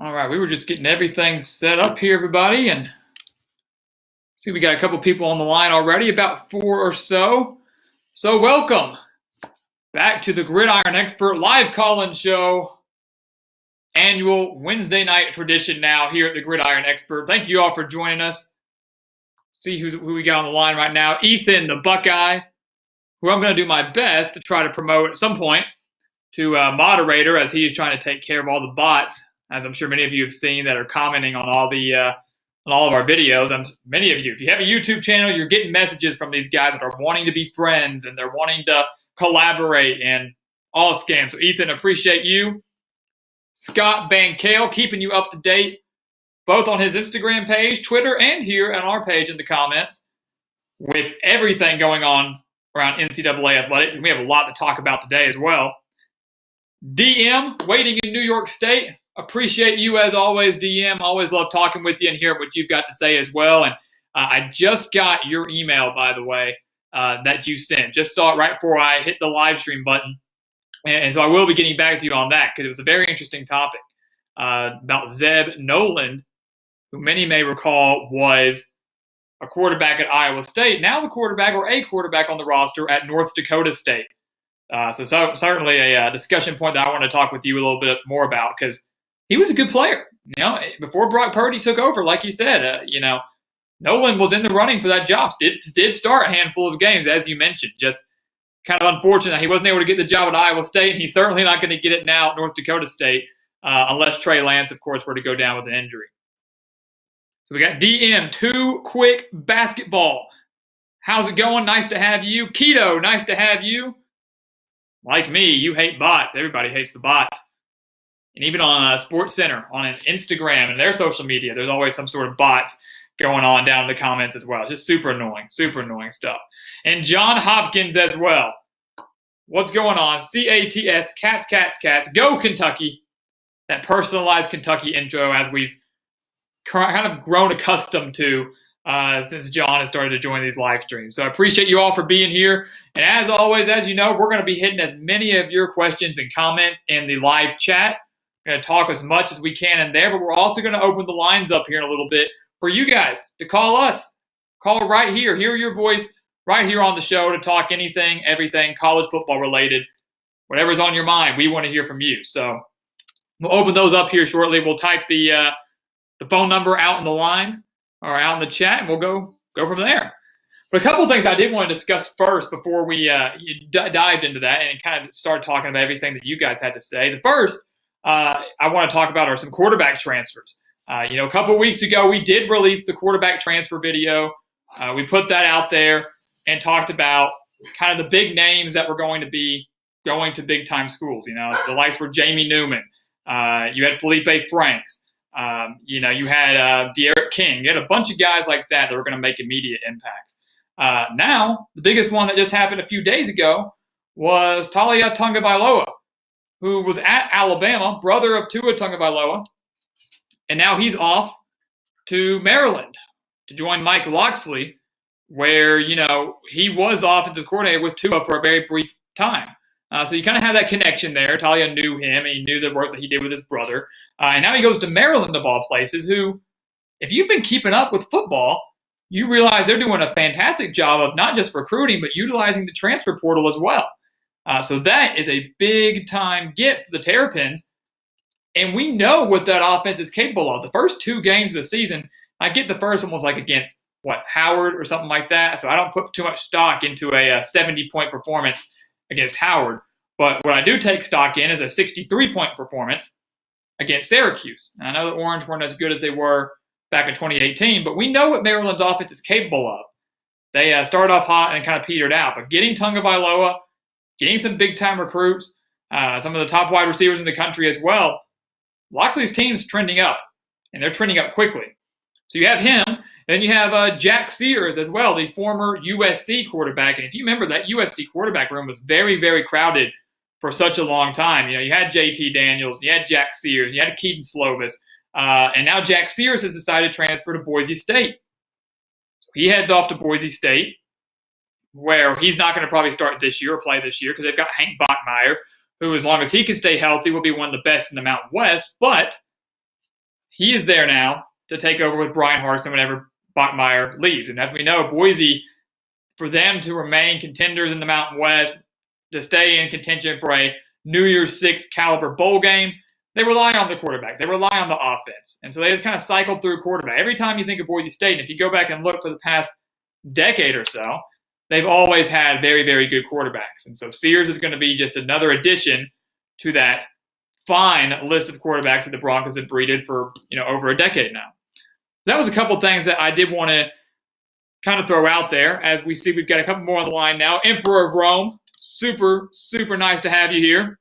All right, we were just getting everything set up here, everybody, and see we got a couple people on the line already, about 4 or so. So welcome back to the Gridiron Expert live call-in show, annual Wednesday night tradition now here at the Gridiron Expert. Thank you all for joining us. See who we got on the line right now. Ethan, the Buckeye, who I'm going to do my best to try to promote at some point to moderator as he is trying to take care of all the bots, as I'm sure many of you have seen that are commenting on all of our videos. Many of you, if you have a YouTube channel, you're getting messages from these guys that are wanting to be friends and they're wanting to collaborate and all scams. So Ethan, appreciate you. Scott Bankale, keeping you up to date, both on his Instagram page, Twitter, and here on our page in the comments with everything going on around NCAA athletics. And we have a lot to talk about today as well. DM, waiting in New York State. Appreciate you as always, DM. Always love talking with you and hearing what you've got to say as well. And I just got your email, by the way, that you sent. Just saw it right before I hit the live stream button. And so I will be getting back to you on that because it was a very interesting topic about Zeb Noland, who many may recall was a quarterback at Iowa State, now the quarterback or a quarterback on the roster at North Dakota State. So certainly a discussion point that I want to talk with you a little bit more about because he was a good player. You know, before Brock Purdy took over, like you said, Noland was in the running for that job. Did start a handful of games, as you mentioned. Just kind of unfortunate he wasn't able to get the job at Iowa State, and he's certainly not going to get it now at North Dakota State unless Trey Lance, of course, were to go down with an injury. So we got DM, Too Quick Basketball. How's it going? Nice to have you. Keto, nice to have you. Like me, you hate bots. Everybody hates the bots. And even on Sports Center, on Instagram and their social media, there's always some sort of bots going on down in the comments as well. It's just super annoying stuff. And John Hopkins as well. What's going on? CATS, cats, go Kentucky. That personalized Kentucky intro as we've kind of grown accustomed to since John has started to join these live streams. So I appreciate you all for being here. And as always, as you know, we're going to be hitting as many of your questions and comments in the live chat. We're going to talk as much as we can in there, but we're also going to open the lines up here in a little bit for you guys to call us. Call right here. Hear your voice right here on the show to talk anything, everything, college football related. Whatever's on your mind, we want to hear from you. So we'll open those up here shortly. We'll type the phone number out in the line or out in the chat, and we'll go from there. But a couple of things I did want to discuss first before we dived into that and kind of started talking about everything that you guys had to say. The first I want to talk about are some quarterback transfers. A couple of weeks ago, we did release the quarterback transfer video. We put that out there and talked about kind of the big names that were going to be going to big-time schools. The likes were Jamie Newman. You had Felipe Franks. You had De'Aaron King. You had a bunch of guys like that were going to make immediate impacts. Now, the biggest one that just happened a few days ago was Talia Tagovailoa, who was at Alabama, brother of Tua Tagovailoa, and now he's off to Maryland to join Mike Locksley, where, he was the offensive coordinator with Tua for a very brief time. So you kind of have that connection there. Talia knew him, and he knew the work that he did with his brother. And now he goes to Maryland, of all places, who, if you've been keeping up with football, you realize they're doing a fantastic job of not just recruiting, but utilizing the transfer portal as well. So that is a big-time get for the Terrapins. And we know what that offense is capable of. The first 2 games of the season, I get the first one was like against, Howard or something like that. So I don't put too much stock into a 70-point performance against Howard. But what I do take stock in is a 63-point performance against Syracuse. And I know the Orange weren't as good as they were back in 2018, but we know what Maryland's offense is capable of. They started off hot and kind of petered out. But getting Tagovailoa, getting some big-time recruits, some of the top wide receivers in the country as well, Locksley's team's trending up, and they're trending up quickly. So you have him, and then you have Jack Sears as well, the former USC quarterback. And if you remember, that USC quarterback room was very, very crowded for such a long time. You had JT Daniels, you had Jack Sears, you had Keaton Slovis, and now Jack Sears has decided to transfer to Boise State. So he heads off to Boise State, where he's not going to probably start this year or play this year because they've got Hank Bachmeier, who, as long as he can stay healthy, will be one of the best in the Mountain West. But he is there now to take over with Brian Harsin whenever Bachmeier leaves. And as we know, Boise, for them to remain contenders in the Mountain West, to stay in contention for a New Year's Six caliber bowl game, they rely on the quarterback. They rely on the offense. And so they just kind of cycled through quarterback. Every time you think of Boise State, and if you go back and look for the past decade or so, they've always had very, very good quarterbacks. And so Sears is going to be just another addition to that fine list of quarterbacks that the Broncos have breeded for, over a decade now. That was a couple things that I did want to kind of throw out there. As we see, we've got a couple more on the line now. Emperor of Rome, super, super nice to have you here.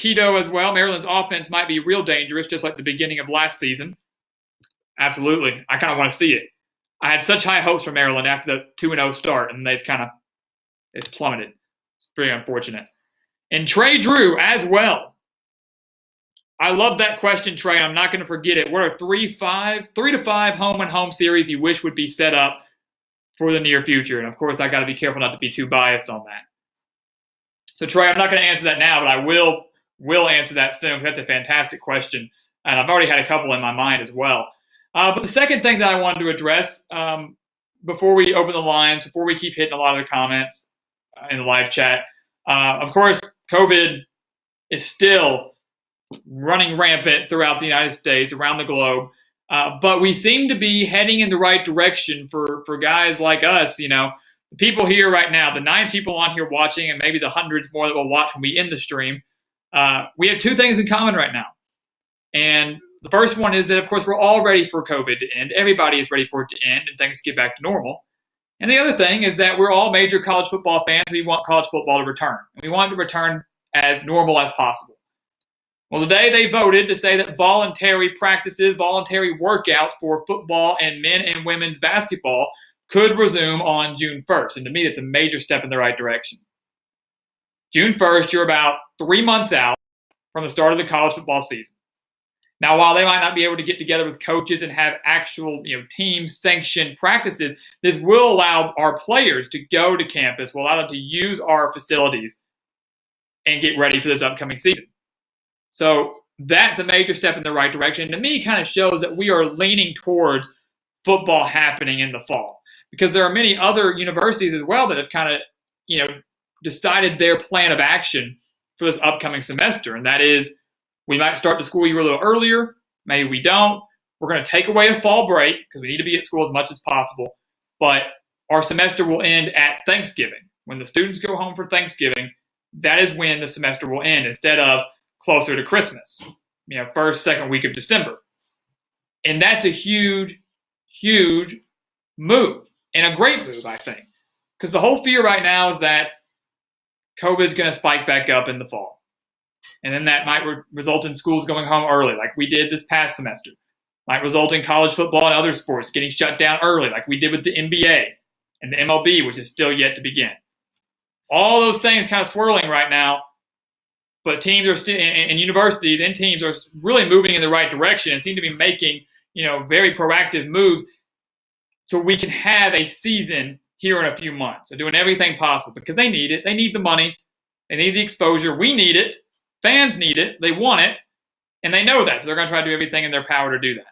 Keto as well. Maryland's offense might be real dangerous, just like the beginning of last season. Absolutely. I kind of want to see it. I had such high hopes for Maryland after the 2-0 start, and it's plummeted. It's very unfortunate. And Trey Drew as well. I love that question, Trey. I'm not going to forget it. What are 3 to 5 home-and-home series you wish would be set up for the near future? And, of course, I got to be careful not to be too biased on that. So, Trey, I'm not going to answer that now, but I will answer that soon, because that's a fantastic question. And I've already had a couple in my mind as well. But the second thing that I wanted to address before we open the lines, before we keep hitting a lot of the comments in the live chat, of course, COVID is still running rampant throughout the United States, around the globe. But we seem to be heading in the right direction for guys like us. The people here right now, the 9 people on here watching, and maybe the hundreds more that will watch when we end the stream, we have 2 things in common right now. And the first one is that, of course, we're all ready for COVID to end. Everybody is ready for it to end and things to get back to normal. And the other thing is that we're all major college football fans. We want college football to return. And we want it to return as normal as possible. Well, today they voted to say that voluntary practices, voluntary workouts for football and men and women's basketball could resume on June 1st. And to me, that's a major step in the right direction. June 1st, you're about 3 months out from the start of the college football season. Now, while they might not be able to get together with coaches and have actual, team-sanctioned practices, this will allow our players to go to campus, will allow them to use our facilities and get ready for this upcoming season. So that's a major step in the right direction. To me, kind of shows that we are leaning towards football happening in the fall, because there are many other universities as well that have kind of, decided their plan of action for this upcoming semester. And that is, we might start the school year a little earlier. Maybe we don't. We're going to take away a fall break because we need to be at school as much as possible. But our semester will end at Thanksgiving. When the students go home for Thanksgiving, that is when the semester will end, instead of closer to Christmas, first, second week of December. And that's a huge, huge move, and a great move, I think. Because the whole fear right now is that COVID is going to spike back up in the fall. And then that might result in schools going home early, like we did this past semester. Might result in college football and other sports getting shut down early, like we did with the NBA and the MLB, which is still yet to begin. All those things kind of swirling right now, but teams are still, and universities and teams are really moving in the right direction and seem to be making, very proactive moves so we can have a season here in a few months. They're doing everything possible because they need it. They need the money. They need the exposure. We need it. Fans need it. They want it. And they know that. So they're going to try to do everything in their power to do that.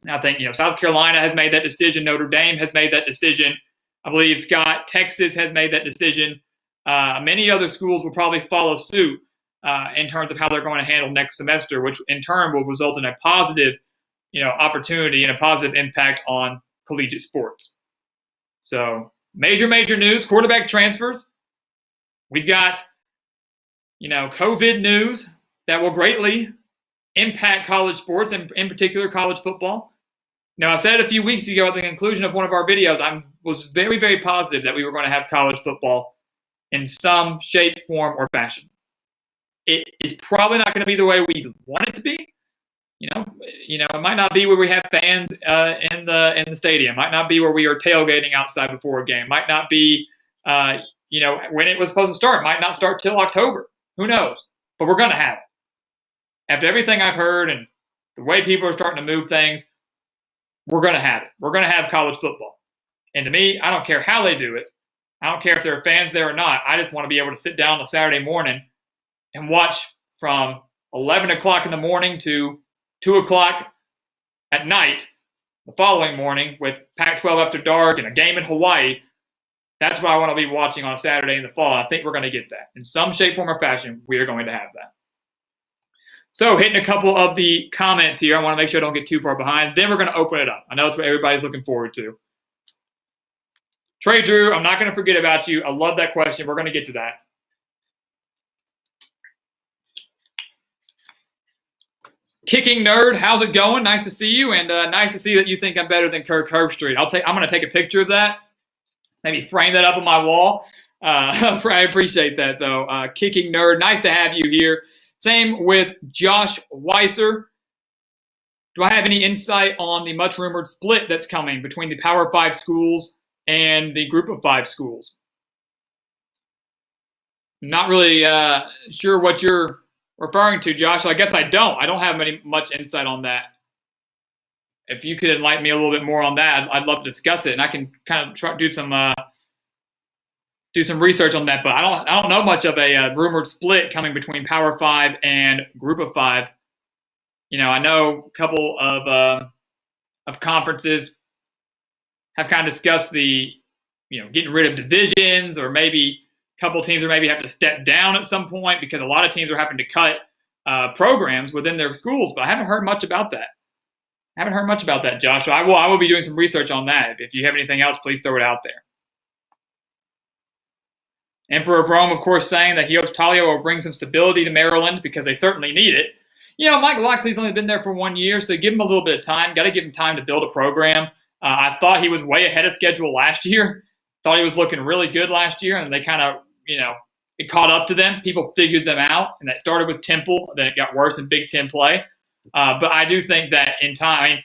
Now, I think, South Carolina has made that decision. Notre Dame has made that decision. I believe Texas has made that decision. Many other schools will probably follow suit in terms of how they're going to handle next semester, which in turn will result in a positive, opportunity and a positive impact on collegiate sports. So major news, quarterback transfers. We've got, COVID news that will greatly impact college sports, and in particular college football. Now, I said a few weeks ago at the conclusion of one of our videos, I was very, very positive that we were going to have college football in some shape, form, or fashion. It is probably not going to be the way we want it to be. It might not be where we have fans in the stadium. It might not be where we are tailgating outside before a game. It might not be, when it was supposed to start. It might not start till October. Who knows? But we're going to have it. After everything I've heard and the way people are starting to move things, we're going to have it. We're going to have college football. And to me, I don't care how they do it. I don't care if there are fans there or not. I just want to be able to sit down on a Saturday morning and watch from 11 o'clock in the morning to 2 o'clock at night the following morning with Pac-12 After Dark and a game in Hawaii. That's what I want to be watching on Saturday in the fall. I think we're going to get that. In some shape, form, or fashion, we are going to have that. So hitting a couple of the comments here. I want to make sure I don't get too far behind. Then we're going to open it up. I know it's what everybody's looking forward to. Trey Drew, I'm not going to forget about you. I love that question. We're going to get to that. Kicking Nerd, how's it going? Nice to see you, and nice to see that you think I'm better than Kirk Herbstreit. I'm going to take a picture of that. Maybe frame that up on my wall. I appreciate that, though. Kicking Nerd, nice to have you here. Same with Josh Weiser. Do I have any insight on the much-rumored split that's coming between the Power 5 schools and the Group of 5 schools? Not really sure what you're referring to, Josh. So I guess I don't have much insight on that. If you could enlighten me a little bit more on that, I'd love to discuss it, and I can kind of try do some research on that. But I don't know much of a rumored split coming between Power 5 and Group of 5. I know a couple of conferences have kind of discussed the getting rid of divisions, or maybe a couple teams are maybe have to step down at some point because a lot of teams are having to cut programs within their schools. But I haven't heard much about that. Josh. So I will be doing some research on that. If you have anything else, please throw it out there. Emperor of Rome, of course, saying that he hopes Talia will bring some stability to Maryland because they certainly need it. Mike Loxley's only been there for 1 year, so give him a little bit of time. Got to give him time to build a program. I thought he was way ahead of schedule last year. Thought he was looking really good last year, and they kind of, it caught up to them. People figured them out, and that started with Temple. Then it got worse in Big Ten play. But I do think that in time,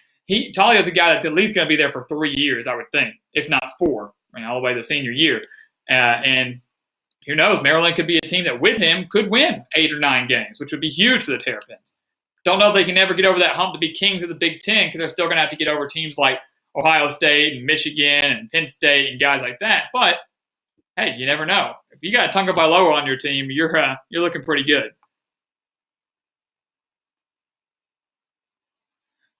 Talia's a guy that's at least going to be there for 3 years, I would think, if not 4, all the way to the senior year. And who knows, Maryland could be a team that with him could win 8 or 9 games, which would be huge for the Terrapins. Don't know if they can ever get over that hump to be kings of the Big Ten, because they're still going to have to get over teams like Ohio State and Michigan and Penn State and guys like that. But hey, you never know. If you got Tonga Bailoa on your team, you're looking pretty good.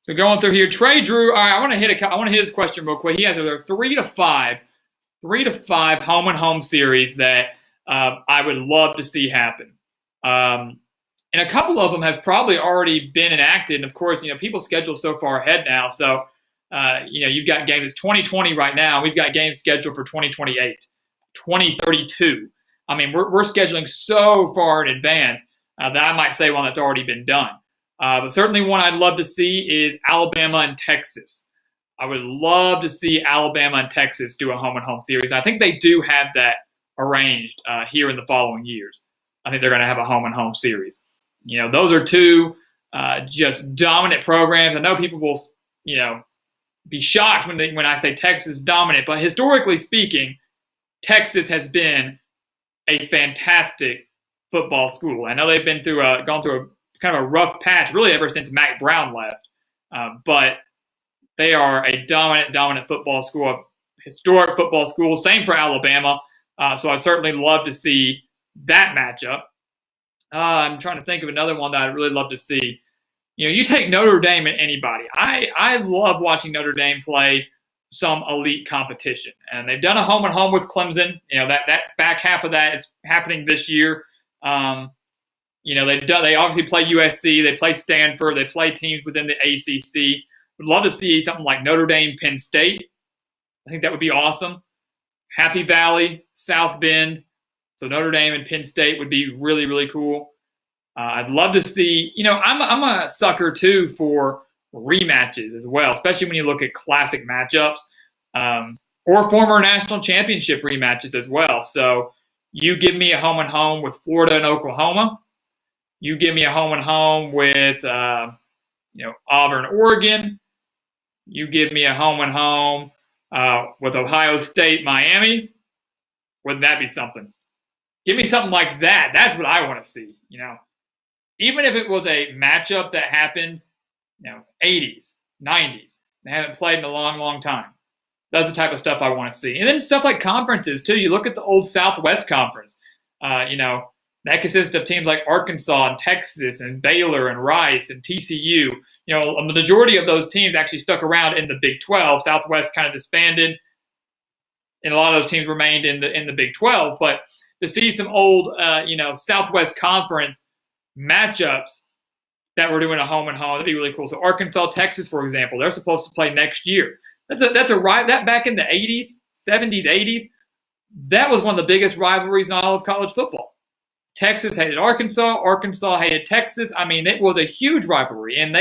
So going through here, Trey Drew. All right, I want to hit his question real quick. He has either 3 to 5 home and home series that I would love to see happen. And a couple of them have probably already been enacted. And of course, people schedule so far ahead now. So, you've got games. It's 2020 right now. We've got games scheduled for 2028, 2032. We're scheduling so far in advance that I might say one that's already been done. But certainly one I'd love to see is Alabama and Texas. I would love to see Alabama and Texas do a home and home series. I think they do have that arranged here in the following years. I think they're going to have a home and home series. Those are two just dominant programs. I know people will, be shocked when I say Texas dominant, but historically speaking, Texas has been a fantastic football school. I know they've been gone through a kind of a rough patch really ever since Mack Brown left, but they are a dominant football school, a historic football school. Same for Alabama. So I'd certainly love to see that matchup. I'm trying to think of another one that I'd really love to see. You take Notre Dame and anybody. I love watching Notre Dame play some elite competition. And they've done a home and home with Clemson. That back half of that is happening this year. They obviously play USC, they play Stanford, they play teams within the ACC. Would love to see something like Notre Dame, Penn State. I think that would be awesome. Happy Valley, South Bend. So Notre Dame and Penn State would be really, really cool. I'd love to see, I'm a sucker too for rematches as well, especially when you look at classic matchups or former national championship rematches as well. So you give me a home and home with Florida and Oklahoma. You give me a home and home with, Auburn, Oregon. You give me a home and home with Ohio State, Miami. Wouldn't that be something? Give me something like that. That's what I want to see, Even if it was a matchup that happened, 80s, 90s. They haven't played in a long, long time. That's the type of stuff I want to see. And then stuff like conferences, too. You look at the old Southwest Conference. That consists of teams like Arkansas and Texas and Baylor and Rice and TCU. The majority of those teams actually stuck around in the Big 12. Southwest kind of disbanded, and a lot of those teams remained in the Big 12. But to see some old, Southwest Conference matchups that we're doing a home and home, that'd be really cool. So Arkansas, Texas, for example, they're supposed to play next year. That back in the 80s, 70s, 80s, that was one of the biggest rivalries in all of college football. Texas hated Arkansas. Arkansas hated Texas. I mean, it was a huge rivalry, and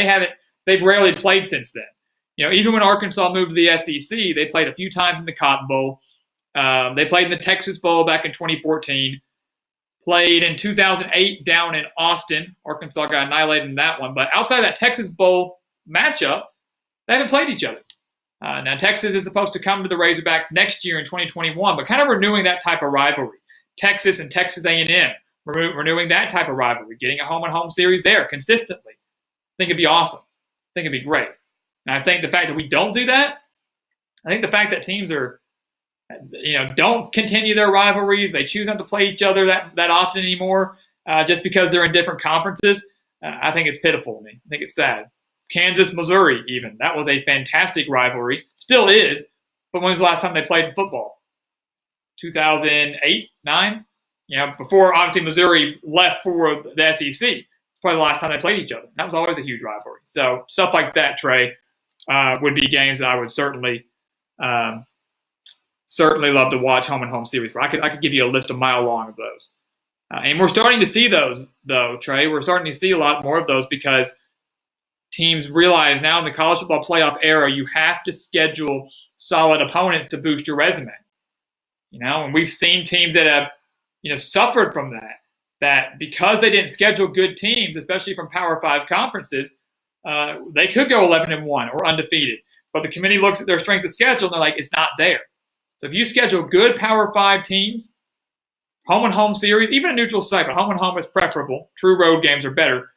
they've rarely played since then. Even when Arkansas moved to the SEC, they played a few times in the Cotton Bowl. They played in the Texas Bowl back in 2014. Played in 2008 down in Austin. Arkansas got annihilated in that one. But outside of that Texas Bowl matchup, they haven't played each other. Now, Texas is supposed to come to the Razorbacks next year in 2021, but kind of renewing that type of rivalry. Texas and Texas A&M. Renewing that type of rivalry, getting a home-and-home series there consistently. I think it'd be awesome. I think it'd be great. And I think the fact that we don't do that, I think the fact that teams don't continue their rivalries, they choose not to play each other that often anymore, just because they're in different conferences, I think it's pitiful to me. I think it's sad. Kansas, Missouri, even. That was a fantastic rivalry. Still is. But when was the last time they played football? 2008, 9? Before, obviously, Missouri left for the SEC. It's probably the last time they played each other. That was always a huge rivalry. So stuff like that, Trey, would be games that I would certainly love to watch home-and-home series for. I could give you a list a mile long of those. And we're starting to see those, though, Trey. We're starting to see a lot more of those because teams realize now in the college football playoff era, you have to schedule solid opponents to boost your resume. And we've seen teams that have suffered from that because they didn't schedule good teams, especially from Power 5 conferences, they could go 11-1 or undefeated. But the committee looks at their strength of schedule and they're like, it's not there. So if you schedule good Power 5 teams, home and home series, even a neutral site, but home and home is preferable. True road games are better,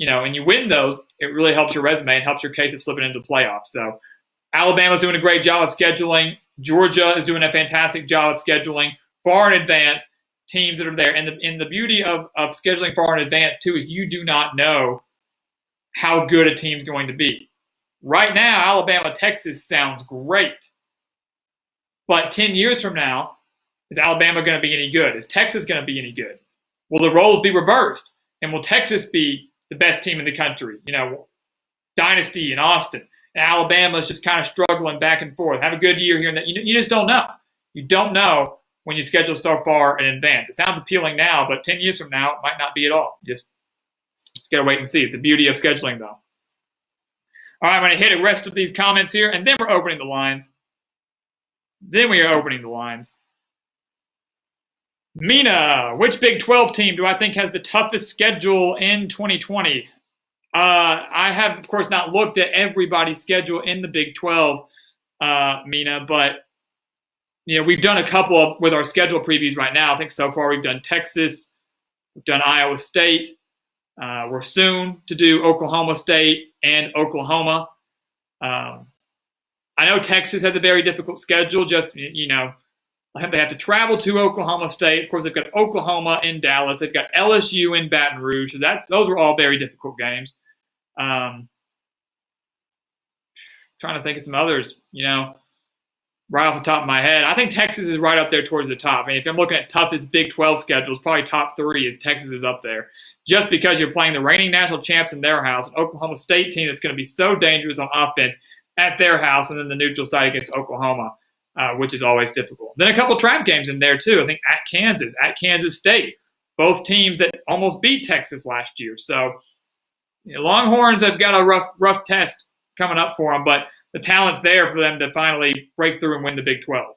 and you win those, it really helps your resume and helps your case of slipping into the playoffs. So Alabama's doing a great job of scheduling. Georgia is doing a fantastic job of scheduling far in advance teams that are there. And the beauty of scheduling far in advance, too, is you do not know how good a team's going to be. Right now, Alabama, Texas sounds great. But 10 years from now, is Alabama going to be any good? Is Texas going to be any good? Will the roles be reversed? And will Texas be the best team in the country? Dynasty in Austin. And Alabama's just kind of struggling back and forth. Have a good year here and there. You just don't know. You don't know when you schedule so far in advance. It sounds appealing now, but 10 years from now, it might not be at all. Just got to wait and see. It's the beauty of scheduling, though. All right, I'm going to hit the rest of these comments here, and then we're opening the lines. Mina, which Big 12 team do I think has the toughest schedule in 2020? I have, of course, not looked at everybody's schedule in the Big 12, Mina, but we've done a couple with our schedule previews right now. I think so far we've done Texas, we've done Iowa State. We're soon to do Oklahoma State and Oklahoma. I know Texas has a very difficult schedule. I think they have to travel to Oklahoma State. Of course, they've got Oklahoma in Dallas. They've got LSU in Baton Rouge. So those are all very difficult games. Trying to think of some others, right off the top of my head. I think Texas is right up there towards the top. I mean, if I'm looking at toughest Big 12 schedules, probably top 3 is Texas is up there. Just because you're playing the reigning national champs in their house, an Oklahoma State team that's going to be so dangerous on offense at their house, and then the neutral site against Oklahoma, which is always difficult. Then a couple trap games in there, too. I think at Kansas State, both teams that almost beat Texas last year. So Longhorns have got a rough test coming up for them, but the talent's there for them to finally break through and win the Big 12.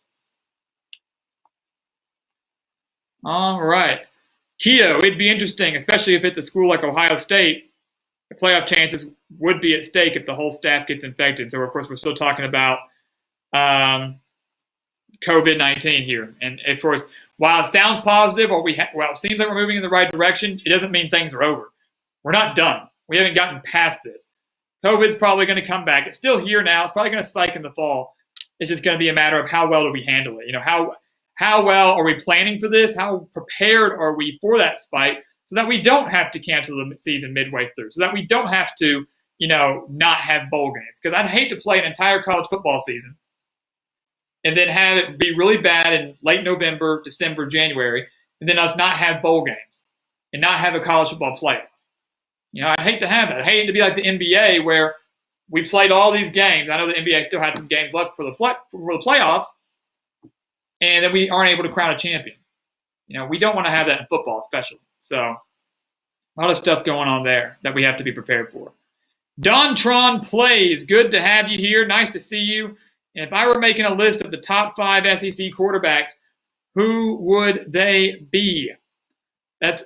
All right. Keto, it'd be interesting, especially if it's a school like Ohio State. The playoff chances would be at stake if the whole staff gets infected. So, of course, we're still talking about COVID-19 here. And, of course, while it sounds positive or while it seems like we're moving in the right direction, it doesn't mean things are over. We're not done. We haven't gotten past this. COVID's probably going to come back. It's still here now. It's probably going to spike in the fall. It's just going to be a matter of how well do we handle it. How well are we planning for this? How prepared are we for that spike so that we don't have to cancel the season midway through, so that we don't have to, not have bowl games? Because I'd hate to play an entire college football season and then have it be really bad in late November, December, January, and then us not have bowl games and not have a college football playoff. I'd hate to have that. I'd hate it to be like the NBA where we played all these games. I know the NBA still had some games left for the playoffs, and then we aren't able to crown a champion. We don't want to have that in football, especially. So a lot of stuff going on there that we have to be prepared for. Dontron Plays, good to have you here. Nice to see you. And if I were making a list of the top 5 SEC quarterbacks, who would they be? That's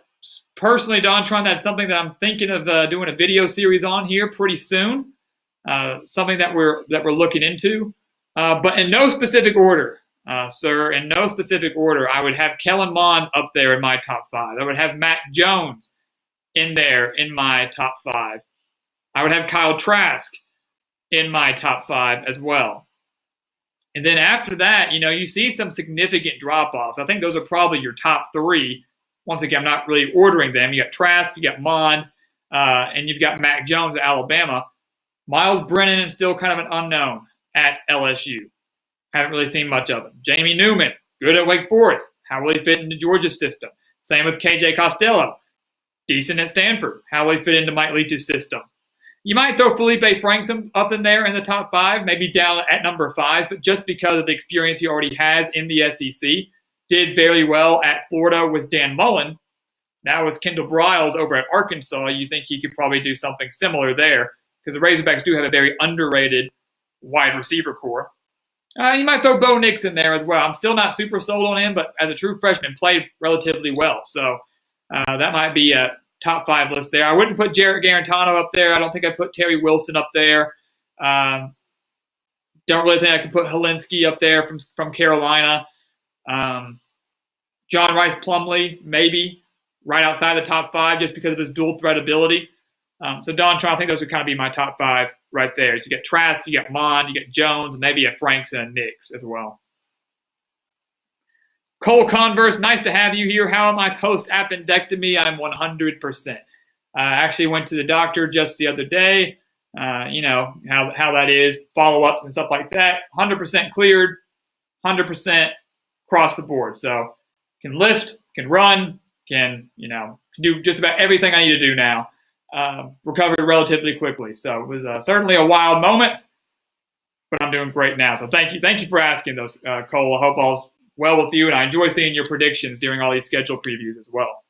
personally, Dontron, that's something that I'm thinking of doing a video series on here pretty soon. Something that we're looking into, but in no specific order, sir. In no specific order, I would have Kellen Mond up there in my top 5. I would have Mac Jones in there in my top 5. I would have Kyle Trask in my top 5 as well. And then after that, you see some significant drop-offs. I think those are probably your top 3. Once again, I'm not really ordering them. You got Trask, you got Mond, and you've got Mac Jones at Alabama. Miles Brennan is still kind of an unknown at LSU. Haven't really seen much of him. Jamie Newman, good at Wake Forest. How will he fit into Georgia's system? Same with KJ Costello. Decent at Stanford. How will he fit into Mike Leach's system? You might throw Felipe Franks up in there in the top 5, maybe down at number 5, but just because of the experience he already has in the SEC, did very well at Florida with Dan Mullen. Now with Kendall Briles over at Arkansas, you think he could probably do something similar there, because the Razorbacks do have a very underrated wide receiver core. You might throw Bo Nix in there as well. I'm still not super sold on him, but as a true freshman, played relatively well. So that might be a top 5 list there. I wouldn't put Jarrett Garantano up there. I don't think I'd put Terry Wilson up there. Don't really think I could put Helinski up there from Carolina. John Rice Plumlee, maybe, right outside the top 5 just because of his dual threat ability. So Dontron, I think those would kind of be my top 5 right there. So you got Trask, you got Mond, you got Jones, and maybe a Franks and a Nix as well. Cole Converse, nice to have you here. How am I post-appendectomy? I'm 100%. I actually went to the doctor just the other day. How that is, follow-ups and stuff like that. 100% cleared, 100% across the board. So can lift, can run, can do just about everything I need to do now. Recovered relatively quickly. So it was certainly a wild moment, but I'm doing great now. So thank you for asking those, Cole. I hope all's well with you, and I enjoy seeing your predictions during all these schedule previews as well.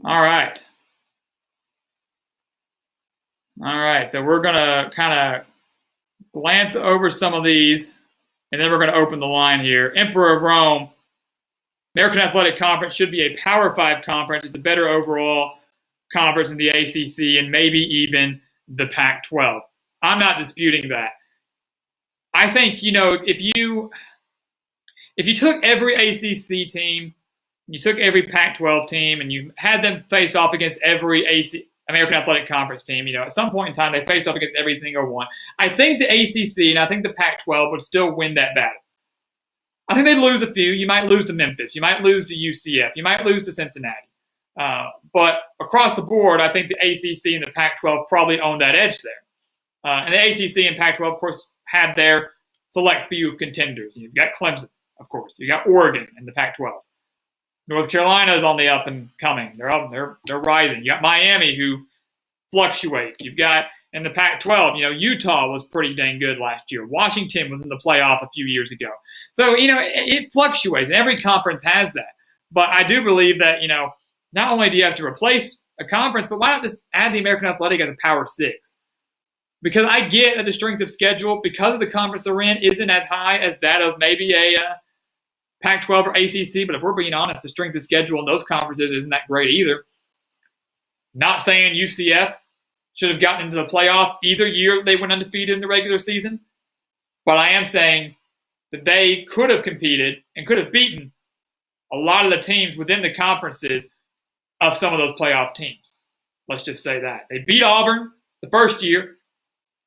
All right, so we're going to kind of glance over some of these, and then we're going to open the line here. Emperor of Rome, American Athletic Conference should be a Power 5 conference. It's a better overall conference in the ACC and maybe even the Pac-12. I'm not disputing that. I think, if you took every ACC team, you took every Pac-12 team, and you had them face off against every American Athletic Conference team, at some point in time, they face off against every single one. I think the ACC and I think the Pac-12 would still win that battle. I think they'd lose a few. You might lose to Memphis. You might lose to UCF. You might lose to Cincinnati. But across the board, I think the ACC and the Pac-12 probably own that edge there. And the ACC and Pac-12, of course, had their select few of contenders. You've got Clemson, of course. You got Oregon in the Pac-12. North Carolina is on the up and coming. They're up. They're rising. You got Miami, who fluctuates. You've got in the Pac-12, Utah was pretty dang good last year. Washington was in the playoff a few years ago. So, it fluctuates, and every conference has that. But I do believe that, not only do you have to replace a conference, but why not just add the American Athletic as a Power 6? Because I get that the strength of schedule, because of the conference they're in, isn't as high as that of maybe a Pac-12 or ACC. But if we're being honest, the strength of schedule in those conferences isn't that great either. Not saying UCF should have gotten into the playoff either year they went undefeated in the regular season. But I am saying that they could have competed and could have beaten a lot of the teams within the conferences of some of those playoff teams. Let's just say that. They beat Auburn the first year.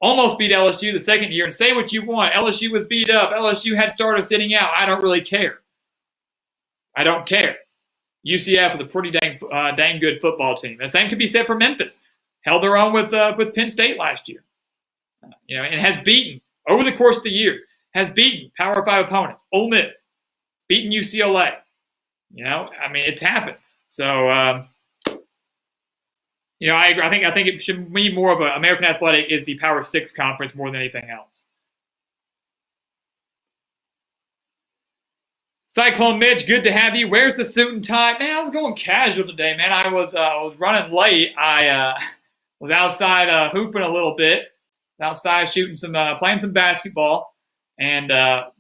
almost beat LSU the second year. And say what you want, LSU was beat up. LSU had starters sitting out. I don't really care. I don't care. UCF is a pretty dang good football team. The same could be said for Memphis. Held their own with Penn State last year. And has beaten, over the course of the years, has beaten Power 5 opponents. Ole Miss, beaten UCLA. It's happened. So, I agree. I think it should be more of American Athletic is the Power 6 conference more than anything else. Cyclone Mitch, good to have you. Where's the suit and tie? Man, I was going casual today, man. I was running late. I was outside hooping a little bit, outside shooting playing some basketball, and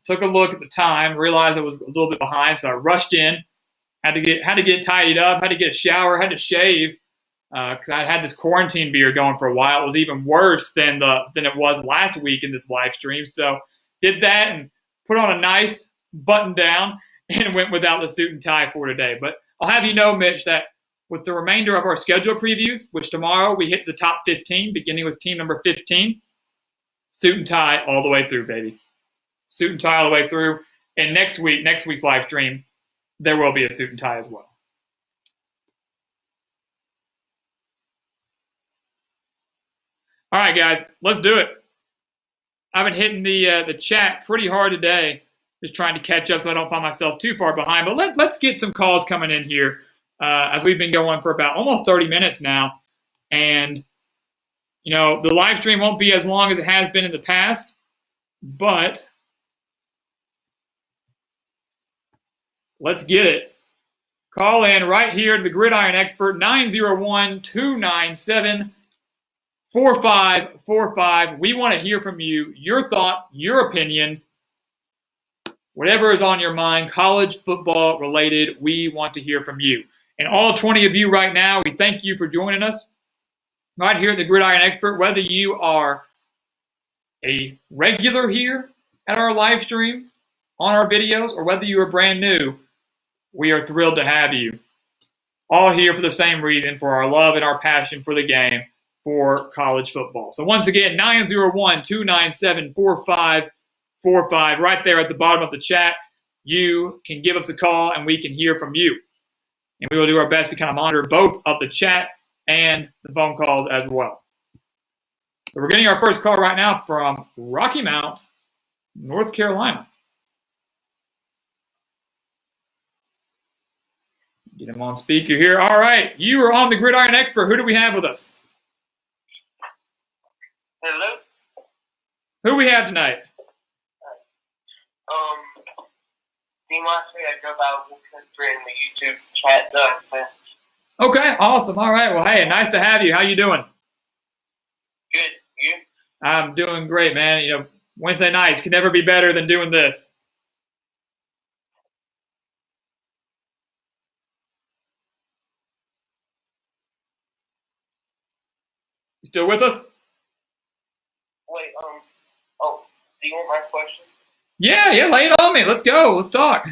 took a look at the time. Realized I was a little bit behind, so I rushed in. Had to get tidied up. Had to get a shower. Had to shave because I had this quarantine beard going for a while. It was even worse than it was last week in this live stream. So did that and put on a nice button down and went without the suit and tie for today. But I'll have you know, Mitch, that with the remainder of our schedule previews, which tomorrow we hit the top 15, beginning with team number 15, suit and tie all the way through, baby. Suit and tie all the way through. And next week's live stream, there will be a suit and tie as well. All right, guys, let's do it. I've been hitting the chat pretty hard today, just trying to catch up so I don't find myself too far behind. But let's get some calls coming in here as we've been going for about almost 30 minutes now. And, the live stream won't be as long as it has been in the past, but let's get it. Call in right here to the Gridiron Expert, 901-297-4545. We want to hear from you, your thoughts, your opinions. Whatever is on your mind, college football related, we want to hear from you. And all 20 of you right now, we thank you for joining us right here at the Gridiron Expert. Whether you are a regular here at our live stream, on our videos, or whether you are brand new, we are thrilled to have you. All here for the same reason, for our love and our passion for the game, for college football. So once again, 901-297-4545. Right there at the bottom of the chat. You can give us a call and we can hear from you. And we will do our best to kind of monitor both of the chat and the phone calls as well. So we're getting our first call right now from Rocky Mount, North Carolina. Get him on speaker here. All right, you are on the Gridiron Expert. Who do we have with us? Hello? Who do we have tonight? I go by Wolfcountry in the YouTube chat. Okay, awesome. All right. Well, hey, nice to have you. How you doing? Good. You? I'm doing great, man. Wednesday nights can never be better than doing this. You still with us? Wait, do you want my question? Yeah, lay it on me. Let's go. Let's talk. Do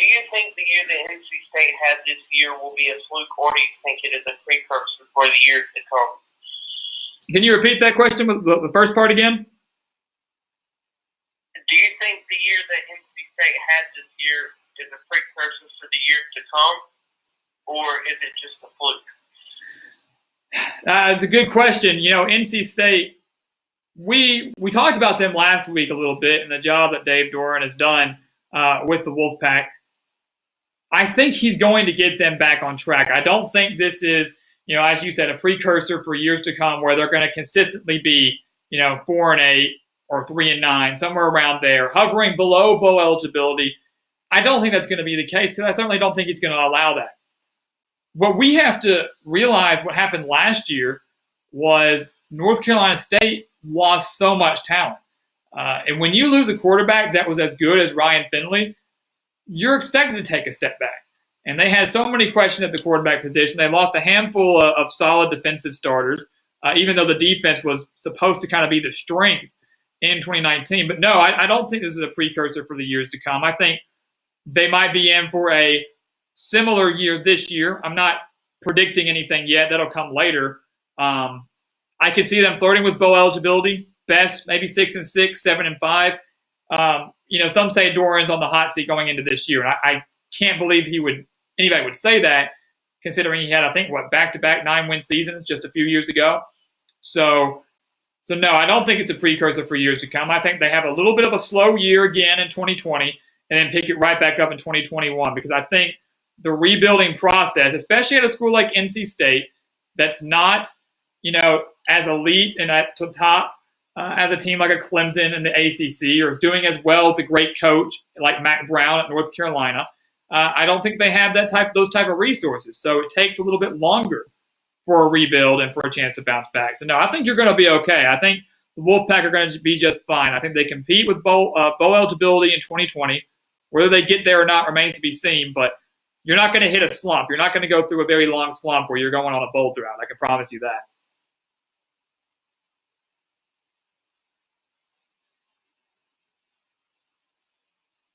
you think the year that NC State has this year will be a fluke, or do you think it is a precursor for the years to come? Can you repeat that question with the first part again? Do you think the year that NC State has this year is a precursor for the years to come, or is it just a fluke? It's a good question. NC State, we talked about them last week a little bit and the job that Dave Doran has done with the Wolfpack. I think he's going to get them back on track. I don't think this is, as you said, a precursor for years to come where they're going to consistently be, 4-8 or 3-9, somewhere around there, hovering below bowl eligibility. I don't think that's going to be the case because I certainly don't think he's going to allow that. What we have to realize what happened last year was North Carolina State lost so much talent. And when you lose a quarterback that was as good as Ryan Finley, you're expected to take a step back. And they had so many questions at the quarterback position. They lost a handful of solid defensive starters, even though the defense was supposed to kind of be the strength in 2019. But no, I don't think this is a precursor for the years to come. I think they might be in for a similar year this year. I'm not predicting anything yet. That'll come later. I could see them flirting with bowl eligibility, best maybe 6-6, 7-5. Some say Doran's on the hot seat going into this year, and I can't believe anybody would say that, considering he had, I think, back-to-back 9-win seasons just a few years ago. So no, I don't think it's a precursor for years to come. I think they have a little bit of a slow year again in 2020 and then pick it right back up in 2021, because I think the rebuilding process, especially at a school like NC State, that's not, as elite and at the top as a team like a Clemson in the ACC, or is doing as well with a great coach like Mac Brown at North Carolina. I don't think they have those type of resources. So it takes a little bit longer for a rebuild and for a chance to bounce back. So no, I think you're going to be okay. I think the Wolfpack are going to be just fine. I think they compete with bowl eligibility in 2020. Whether they get there or not remains to be seen, but you're not going to hit a slump. You're not going to go through a very long slump where you're going on a bowl drought. I can promise you that.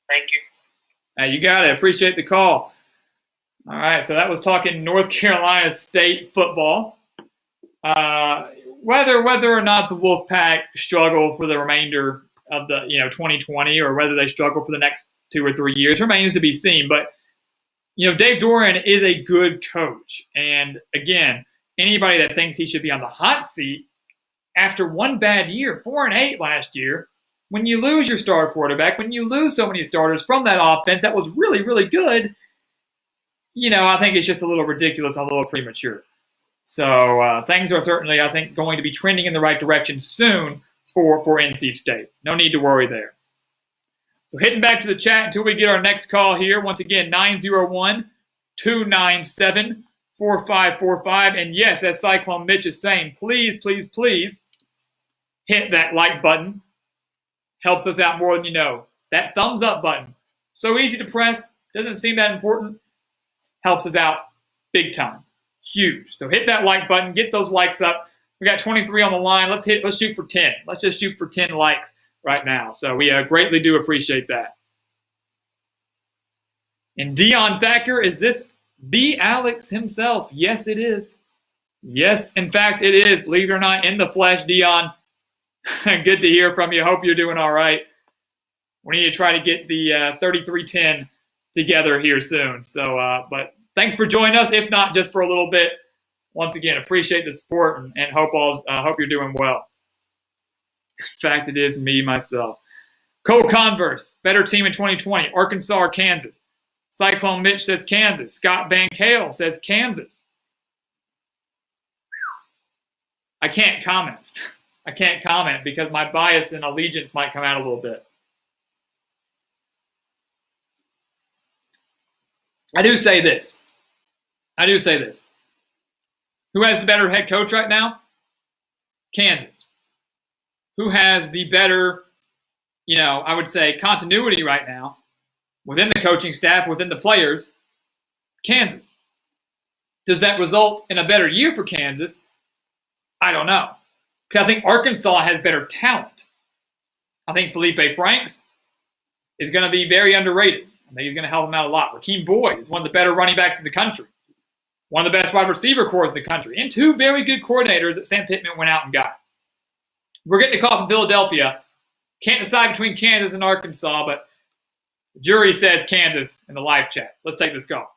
Thank you. You got it. Appreciate the call. All right, so that was talking North Carolina State football. Whether or not the Wolfpack struggle for the remainder of the 2020, or whether they struggle for the next 2 or 3 years remains to be seen. But Dave Doran is a good coach, and again, anybody that thinks he should be on the hot seat after one bad year, 4-8 last year, when you lose your star quarterback, when you lose so many starters from that offense that was really, really good, I think it's just a little ridiculous and a little premature. So things are certainly, I think, going to be trending in the right direction soon for NC State. No need to worry there. So hitting back to the chat until we get our next call here. Once again, 901-297-4545. And yes, as Cyclone Mitch is saying, please, please, please hit that like button. Helps us out more than you know. That thumbs up button, so easy to press, doesn't seem that important, helps us out big time. Huge. So hit that like button, get those likes up. We got 23 on the line. Let's shoot for 10. Let's just shoot for 10 likes right now. So we greatly do appreciate that. And Deion Thacker, is this the Alex himself? Yes, it is. Yes, in fact, it is. Believe it or not, in the flesh, Deion. Good to hear from you. Hope you're doing all right. We need to try to get the 3310 together here soon. So, but thanks for joining us, if not just for a little bit. Once again, appreciate the support and hope you're doing well. In fact, it is me, myself. Cole Converse, better team in 2020, Arkansas or Kansas? Cyclone Mitch says Kansas. Scott Van Kale says Kansas. I can't comment. I can't comment because my bias and allegiance might come out a little bit. I do say this. Who has the better head coach right now? Kansas. Who has the better, I would say, continuity right now within the coaching staff, within the players? Kansas. Does that result in a better year for Kansas? I don't know. Because I think Arkansas has better talent. I think Felipe Franks is going to be very underrated. I think he's going to help him out a lot. Raheem Boyd is one of the better running backs in the country. One of the best wide receiver cores in the country. And 2 very good coordinators that Sam Pittman went out and got. We're getting a call from Philadelphia. Can't decide between Kansas and Arkansas, but the jury says Kansas in the live chat. Let's take this call.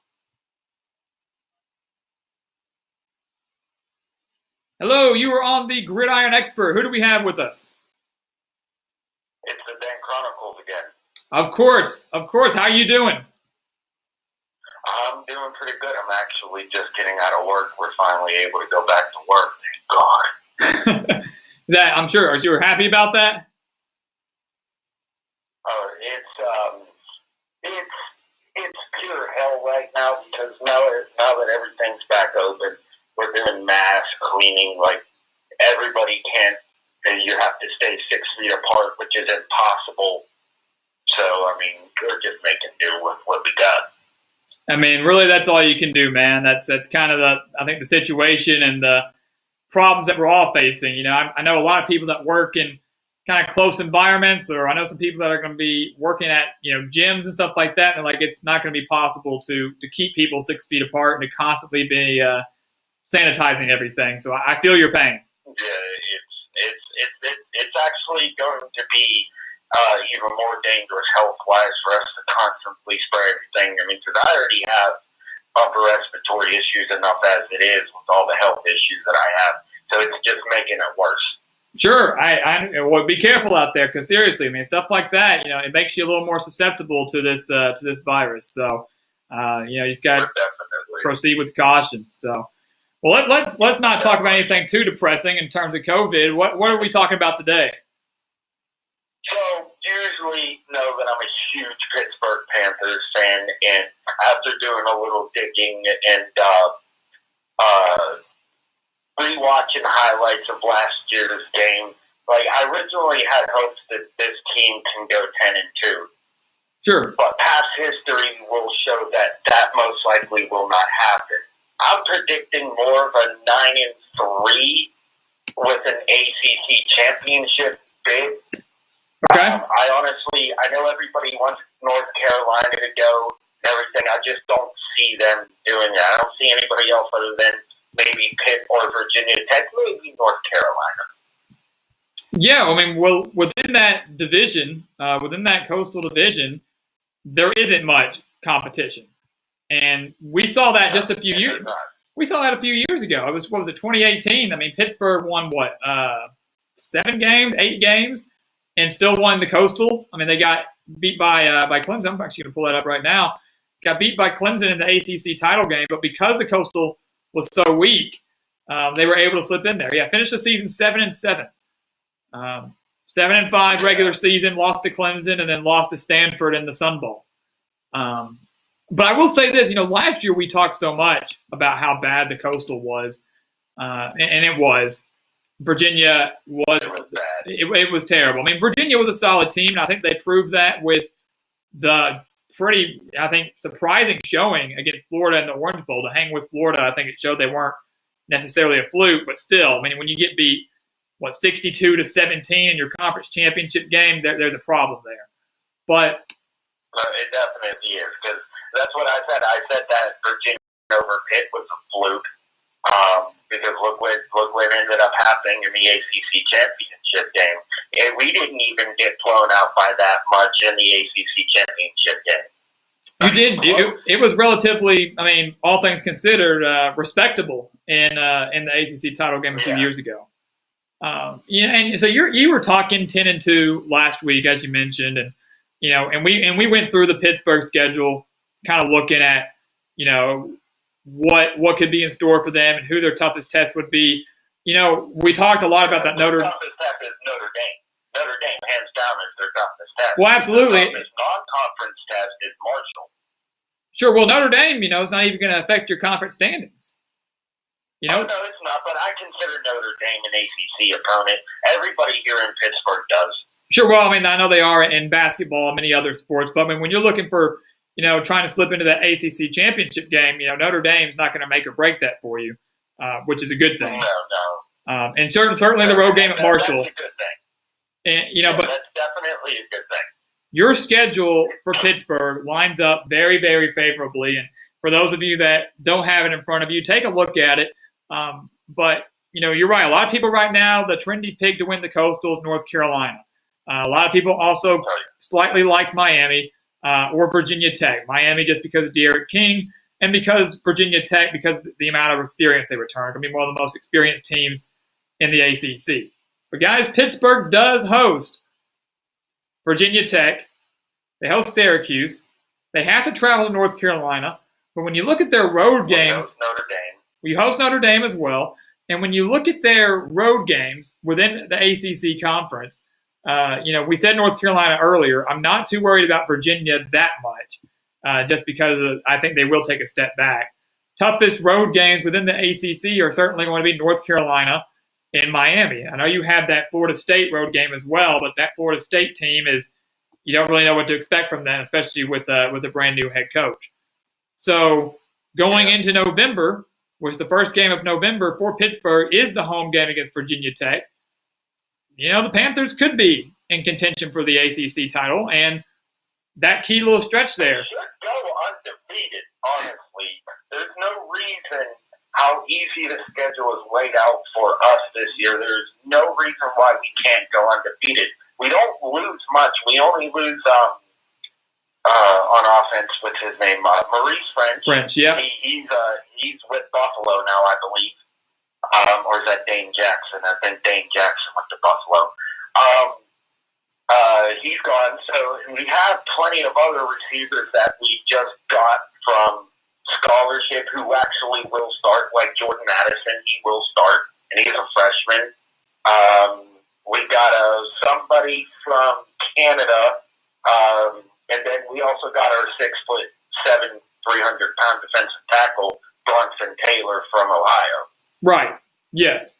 Hello, you are on the Gridiron Expert. Who do we have with us? It's the Dan Chronicles again. Of course. How are you doing? I'm doing pretty good. I'm actually just getting out of work. We're finally able to go back to work. Thank God. I'm sure. Are you happy about that? It's pure hell right now because now that everything's back open, we're doing mass cleaning. Like everybody can't, and you have to stay 6 feet apart, which is impossible. So we're just making do with what we got. Really, that's all you can do, man. That's kind of the situation and the problems that we're all facing. I know a lot of people that work in kind of close environments, or I know some people that are going to be working at gyms and stuff like that. And it's not going to be possible to keep people 6 feet apart and to constantly be sanitizing everything. So I feel your pain. It's actually going to be even more dangerous health-wise for us to constantly spray everything. I mean, because I already have upper respiratory issues enough as it is with all the health issues that I have. So it's just making it worse. Sure, I well, be careful out there because seriously, I mean, stuff like that, it makes you a little more susceptible to this virus. So, you just got to proceed with caution. So, well, let's not talk about anything too depressing in terms of COVID. What are we talking about today? So, usually know that I'm a huge Pittsburgh Panthers fan, and after doing a little digging and rewatching highlights of last year's game, like I originally had hopes that this team can go 10-2. Sure. But past history will show that most likely will not happen. I'm predicting more of a 9-3 with an ACC championship bid. Okay. I know everybody wants North Carolina to go and everything. I just don't see them doing that. I don't see anybody else other than maybe Pitt or Virginia Tech, maybe North Carolina. Yeah, I mean, well, within that division, within that coastal division, there isn't much competition, and we saw that just a few years. We saw that a few years ago. It was 2018? I mean, Pittsburgh won what 8 games, and still won the coastal. I mean, they got beat by Clemson. I'm actually going to pull that up right now. Got beat by Clemson in the ACC title game, but because the coastal was so weak, they were able to slip in there. Yeah, finished the season 7-7, 7-5 regular season. Lost to Clemson and then lost to Stanford in the Sun Bowl. But I will say this: last year we talked so much about how bad the coastal was, and it was. Virginia was bad. It was terrible. I mean, Virginia was a solid team, and I think they proved that with the pretty, I think, surprising showing against Florida in the Orange Bowl. To hang with Florida, I think it showed they weren't necessarily a fluke, but still, I mean, when you get beat, 62-17 in your conference championship game, there's a problem there. But it definitely is, because that's what I said. I said that Virginia over Pitt was a fluke. Because look what ended up happening in the ACC championship game. And we didn't even get blown out by that much in the ACC championship game. You did. It was relatively, I mean, all things considered, respectable in the ACC title game a few years ago. And so you were talking 10-2 last week, as you mentioned, and and we went through the Pittsburgh schedule, kind of looking at what could be in store for them and who their toughest test would be. We talked a lot about that Their toughest test is Notre Dame. Notre Dame, hands down, is their toughest test. Well, absolutely. Their toughest non-conference test is Marshall. Sure. Well, Notre Dame, it's not even going to affect your conference standings. Oh, no, it's not, but I consider Notre Dame an ACC opponent. Everybody here in Pittsburgh does. Sure. Well, I mean, I know they are in basketball and many other sports, but I mean, when you're looking for trying to slip into the ACC championship game, Notre Dame's not going to make or break that for you, which is a good thing. No. And certainly the road game at Marshall. That's a good thing. And but that's definitely a good thing. Your schedule for Pittsburgh lines up very, very favorably. And for those of you that don't have it in front of you, take a look at it. But you're right. A lot of people right now, the trendy pick to win the Coastal is North Carolina. A lot of people also slightly like Miami. Or Virginia Tech. Miami just because of De'Aaron King, and because Virginia Tech because of the amount of experience they returned. I mean, one of the most experienced teams in the ACC. But guys, Pittsburgh does host Virginia Tech. They host Syracuse. They have to travel to North Carolina. But when you look at their road games, we host Notre Dame as well. And when you look at their road games within the ACC conference, we said North Carolina earlier. I'm not too worried about Virginia that much, just because I think they will take a step back. Toughest road games within the ACC are certainly going to be North Carolina and Miami. I know you have that Florida State road game as well, but that Florida State team you don't really know what to expect from them, especially with a brand new head coach. So going into November, which the first game of November for Pittsburgh is the home game against Virginia Tech. The Panthers could be in contention for the ACC title, and that key little stretch there. They should go undefeated, honestly. There's no reason how easy the schedule is laid out for us this year. There's no reason why we can't go undefeated. We don't lose much. We only lose on offense. What's his name? Maurice French. French, yeah. He's with Buffalo now, I believe. Or is that Dane Jackson? I think Dane Jackson went to Buffalo. He's gone. So we have plenty of other receivers that we just got from scholarship who actually will start, like Jordan Addison. He will start, and he's a freshman. We got somebody from Canada, and then we also got our 6'7", 300-pound defensive tackle, Bronson Taylor from Ohio. Right. Yes.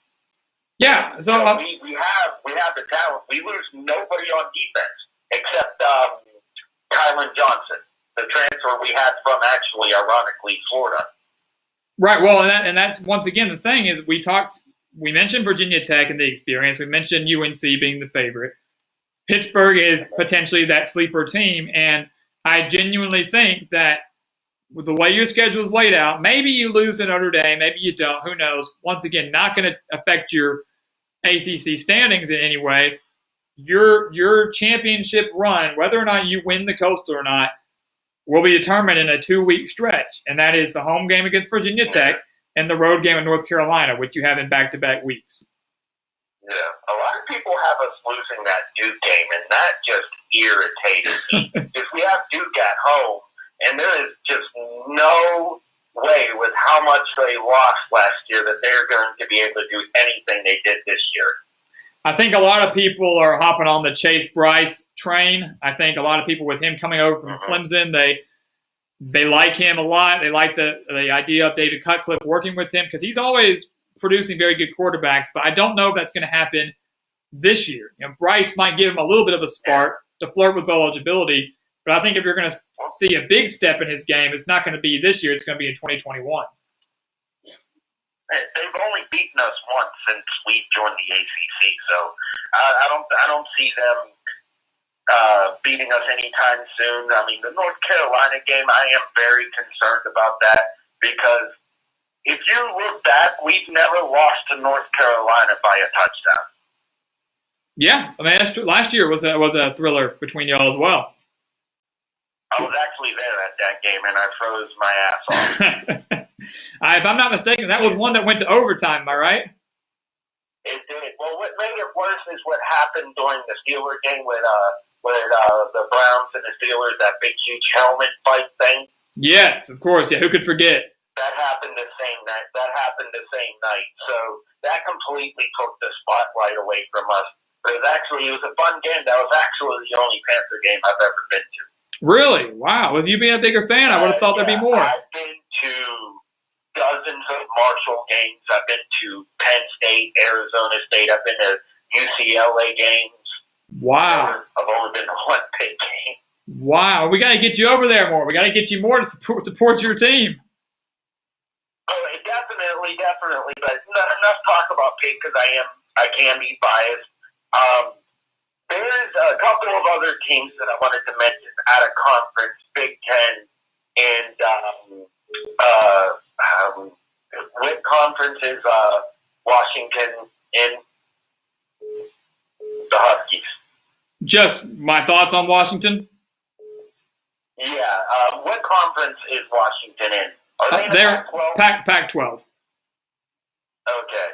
Yeah. So we have the talent. We lose nobody on defense except Kylan Johnson, the transfer we had from actually, ironically, Florida. Right. Well, and that's once again the thing is we mentioned Virginia Tech and the experience. We mentioned UNC being the favorite. Pittsburgh is potentially that sleeper team, and I genuinely think that with the way your schedule is laid out, maybe you lose to Notre Dame, maybe you don't. Who knows? Once again, not going to affect your ACC standings in any way. Your championship run, whether or not you win the Coastal or not, will be determined in a 2-week stretch, and that is the home game against Virginia Tech and the road game in North Carolina, which you have in back-to-back weeks. Yeah, a lot of people have us losing that Duke game, and that just irritated me. Because we have Duke at home, and there is just no way with how much they lost last year that they're going to be able to do anything they did this year. I think a lot of people are hopping on the Chase Bryce train. I think a lot of people with him coming over from Clemson, they like him a lot. They like the idea of David Cutcliffe working with him because he's always producing very good quarterbacks. But I don't know if that's going to happen this year. Bryce might give him a little bit of a spark to flirt with bowl eligibility. But I think if you're going to see a big step in his game, it's not going to be this year. It's going to be in 2021. They've only beaten us once since we joined the ACC, so I don't see them beating us anytime soon. I mean, the North Carolina game, I am very concerned about that because if you look back, we've never lost to North Carolina by a touchdown. Yeah, I mean that's true. Last year was a thriller between y'all as well. I was actually there at that game, and I froze my ass off. If I'm not mistaken, that was one that went to overtime, am I right? It did. Well, what made it worse is what happened during the Steelers game with the Browns and the Steelers, that big, huge helmet fight thing. Yes, of course. Yeah, who could forget? That happened the same night. So that completely took the spotlight away from us. But it was a fun game. That was actually the only Panther game I've ever been to. Really? Wow. With you being a bigger fan, I would have thought there'd be more. I've been to dozens of Marshall games. I've been to Penn State, Arizona State. I've been to UCLA games. Wow. I've only been to one big game. Wow. We got to get you over there more. We got to get you more to support your team. Oh, definitely. But enough talk about Pitt because I can be biased. There's a couple of other teams that I wanted to mention out of conference, Big Ten, and what conference is Washington in? The Huskies. Just my thoughts on Washington? Yeah. What conference is Washington in? Are they in the they're Pac-12? Pac-12. Okay.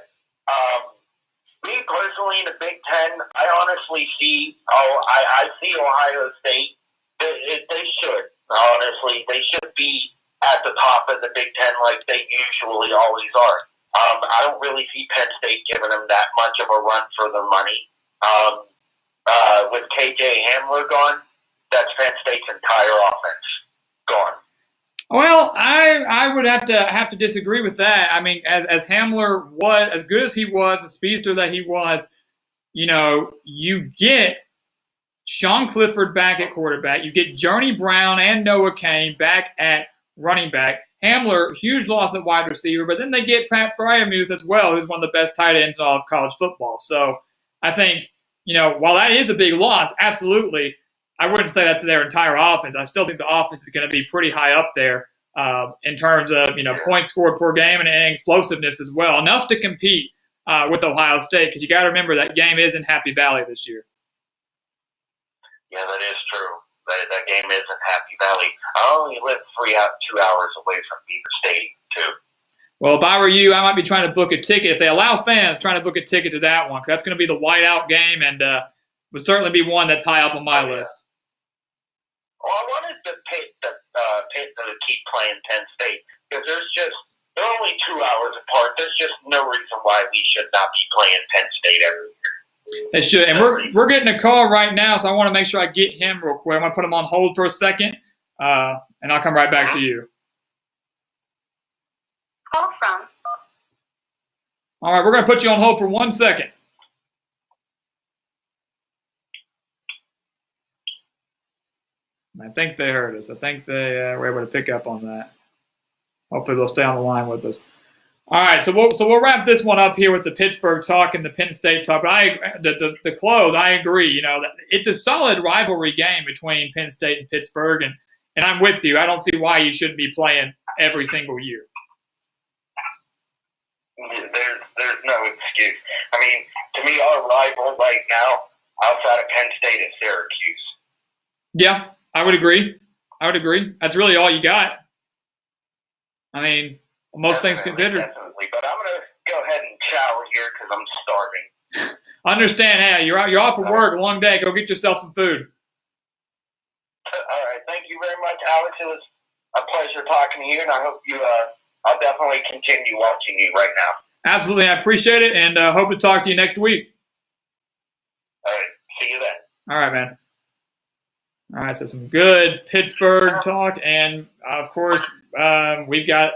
Me personally, in the Big Ten, I honestly see. I see Ohio State. They should honestly. They should be at the top of the Big Ten like they usually always are. I don't really see Penn State giving them that much of a run for their money. With KJ Hamler gone, that's Penn State's entire offense gone. Well, I would have to disagree with that. I mean, as Hamler was, as good as he was, the speedster that he was, you get Sean Clifford back at quarterback. You get Journey Brown and Noah Cain back at running back. Hamler, huge loss at wide receiver, but then they get Pat Fryermuth as well, who's one of the best tight ends in all of college football. So I think, while that is a big loss, absolutely, I wouldn't say that's their entire offense. I still think the offense is going to be pretty high up there in terms of points scored per game and explosiveness as well, enough to compete with Ohio State. Because you got to remember that game is in Happy Valley this year. Yeah, that is true. That game is in Happy Valley. I only live 2 hours away from Beaver Stadium too. Well, if I were you, I might be trying to book a ticket. If they allow fans, trying to book a ticket to that one. 'Cause that's going to be the whiteout game, and would certainly be one that's high up on my list. Well, I wanted the Pitt to keep playing Penn State because they're only 2 hours apart. There's just no reason why we should not be playing Penn State every year. They should. And we're getting a call right now, so I want to make sure I get him real quick. I'm going to put him on hold for a second, and I'll come right back to you. Call from. All right, we're going to put you on hold for 1 second. I think they heard us. I think they were able to pick up on that. Hopefully they'll stay on the line with us. All right, so we'll wrap this one up here with the Pittsburgh talk and the Penn State talk. But the close, I agree. It's a solid rivalry game between Penn State and Pittsburgh, and I'm with you. I don't see why you shouldn't be playing every single year. There's no excuse. I mean, to me, our rival right now outside of Penn State is Syracuse. Yeah, I would agree. That's really all you got. I mean, most things considered. Definitely, but I'm going to go ahead and shower here because I'm starving. Understand, hey, you're off of work, a long day. Go get yourself some food. All right, thank you very much, Alex. It was a pleasure talking to you, and I hope I'll definitely continue watching you right now. Absolutely, I appreciate it, and hope to talk to you next week. All right, see you then. All right, man. All right, so some good Pittsburgh talk, and of course, we've got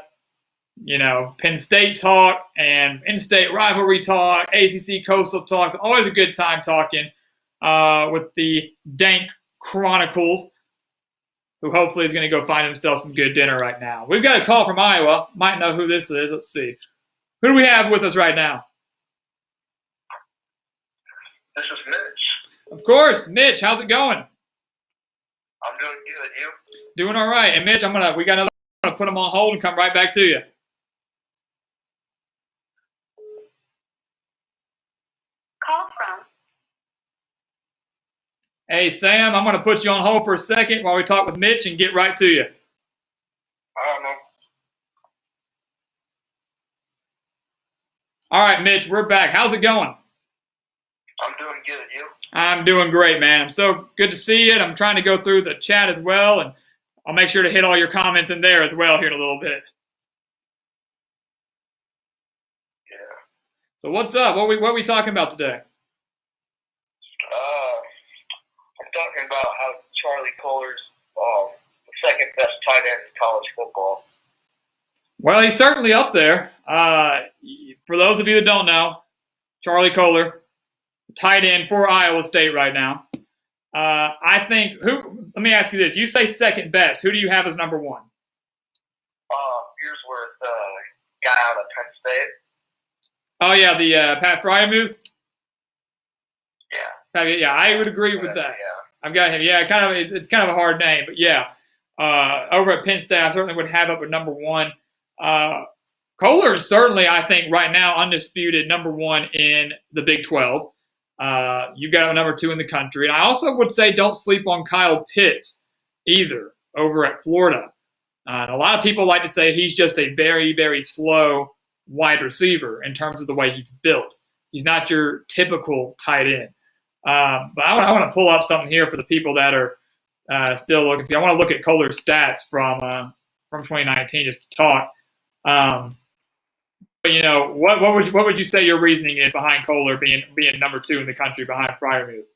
Penn State talk and in-state rivalry talk, ACC Coastal talks. Always a good time talking with the Dank Chronicles, who hopefully is going to go find himself some good dinner right now. We've got a call from Iowa. Might know who this is. Let's see. Who do we have with us right now? This is Mitch. Of course, Mitch. How's it going? I'm doing good. You? Doing all right. And Mitch, I'm gonna put him on hold and come right back to you. Call from. Hey, Sam, I'm going to put you on hold for a second while we talk with Mitch and get right to you. I don't know. All right, Mitch, we're back. How's it going? I'm doing good. You? I'm doing great, man. I'm so good to see you. I'm trying to go through the chat as well, and I'll make sure to hit all your comments in there as well here in a little bit. Yeah. So what's up? What are we talking about today? I'm talking about how Charlie Kohler's the second best tight end in college football. Well, he's certainly up there. For those of you that don't know, Charlie Kohler, tight end for Iowa State right now. I think let me ask you this. You say second best. Who do you have as number one? Beersworth, guy out of Penn State. Oh, yeah, the Pat Fryermuth? Yeah. Yeah, I would agree with that. Yeah. I've got him. Yeah, it's kind of a hard name, but yeah. Over at Penn State, I certainly would have up at number one. Kohler is certainly, I think, right now undisputed number one in the Big 12. You've got a number two in the country. And I also would say don't sleep on Kyle Pitts either over at Florida. A lot of people like to say he's just a very, very slow wide receiver in terms of the way he's built. He's not your typical tight end. But I want to pull up something here for the people that are still looking. I want to look at Kohler's stats from 2019 just to talk. But what would you say your reasoning is behind Kohler being number two in the country behind Fryermuth?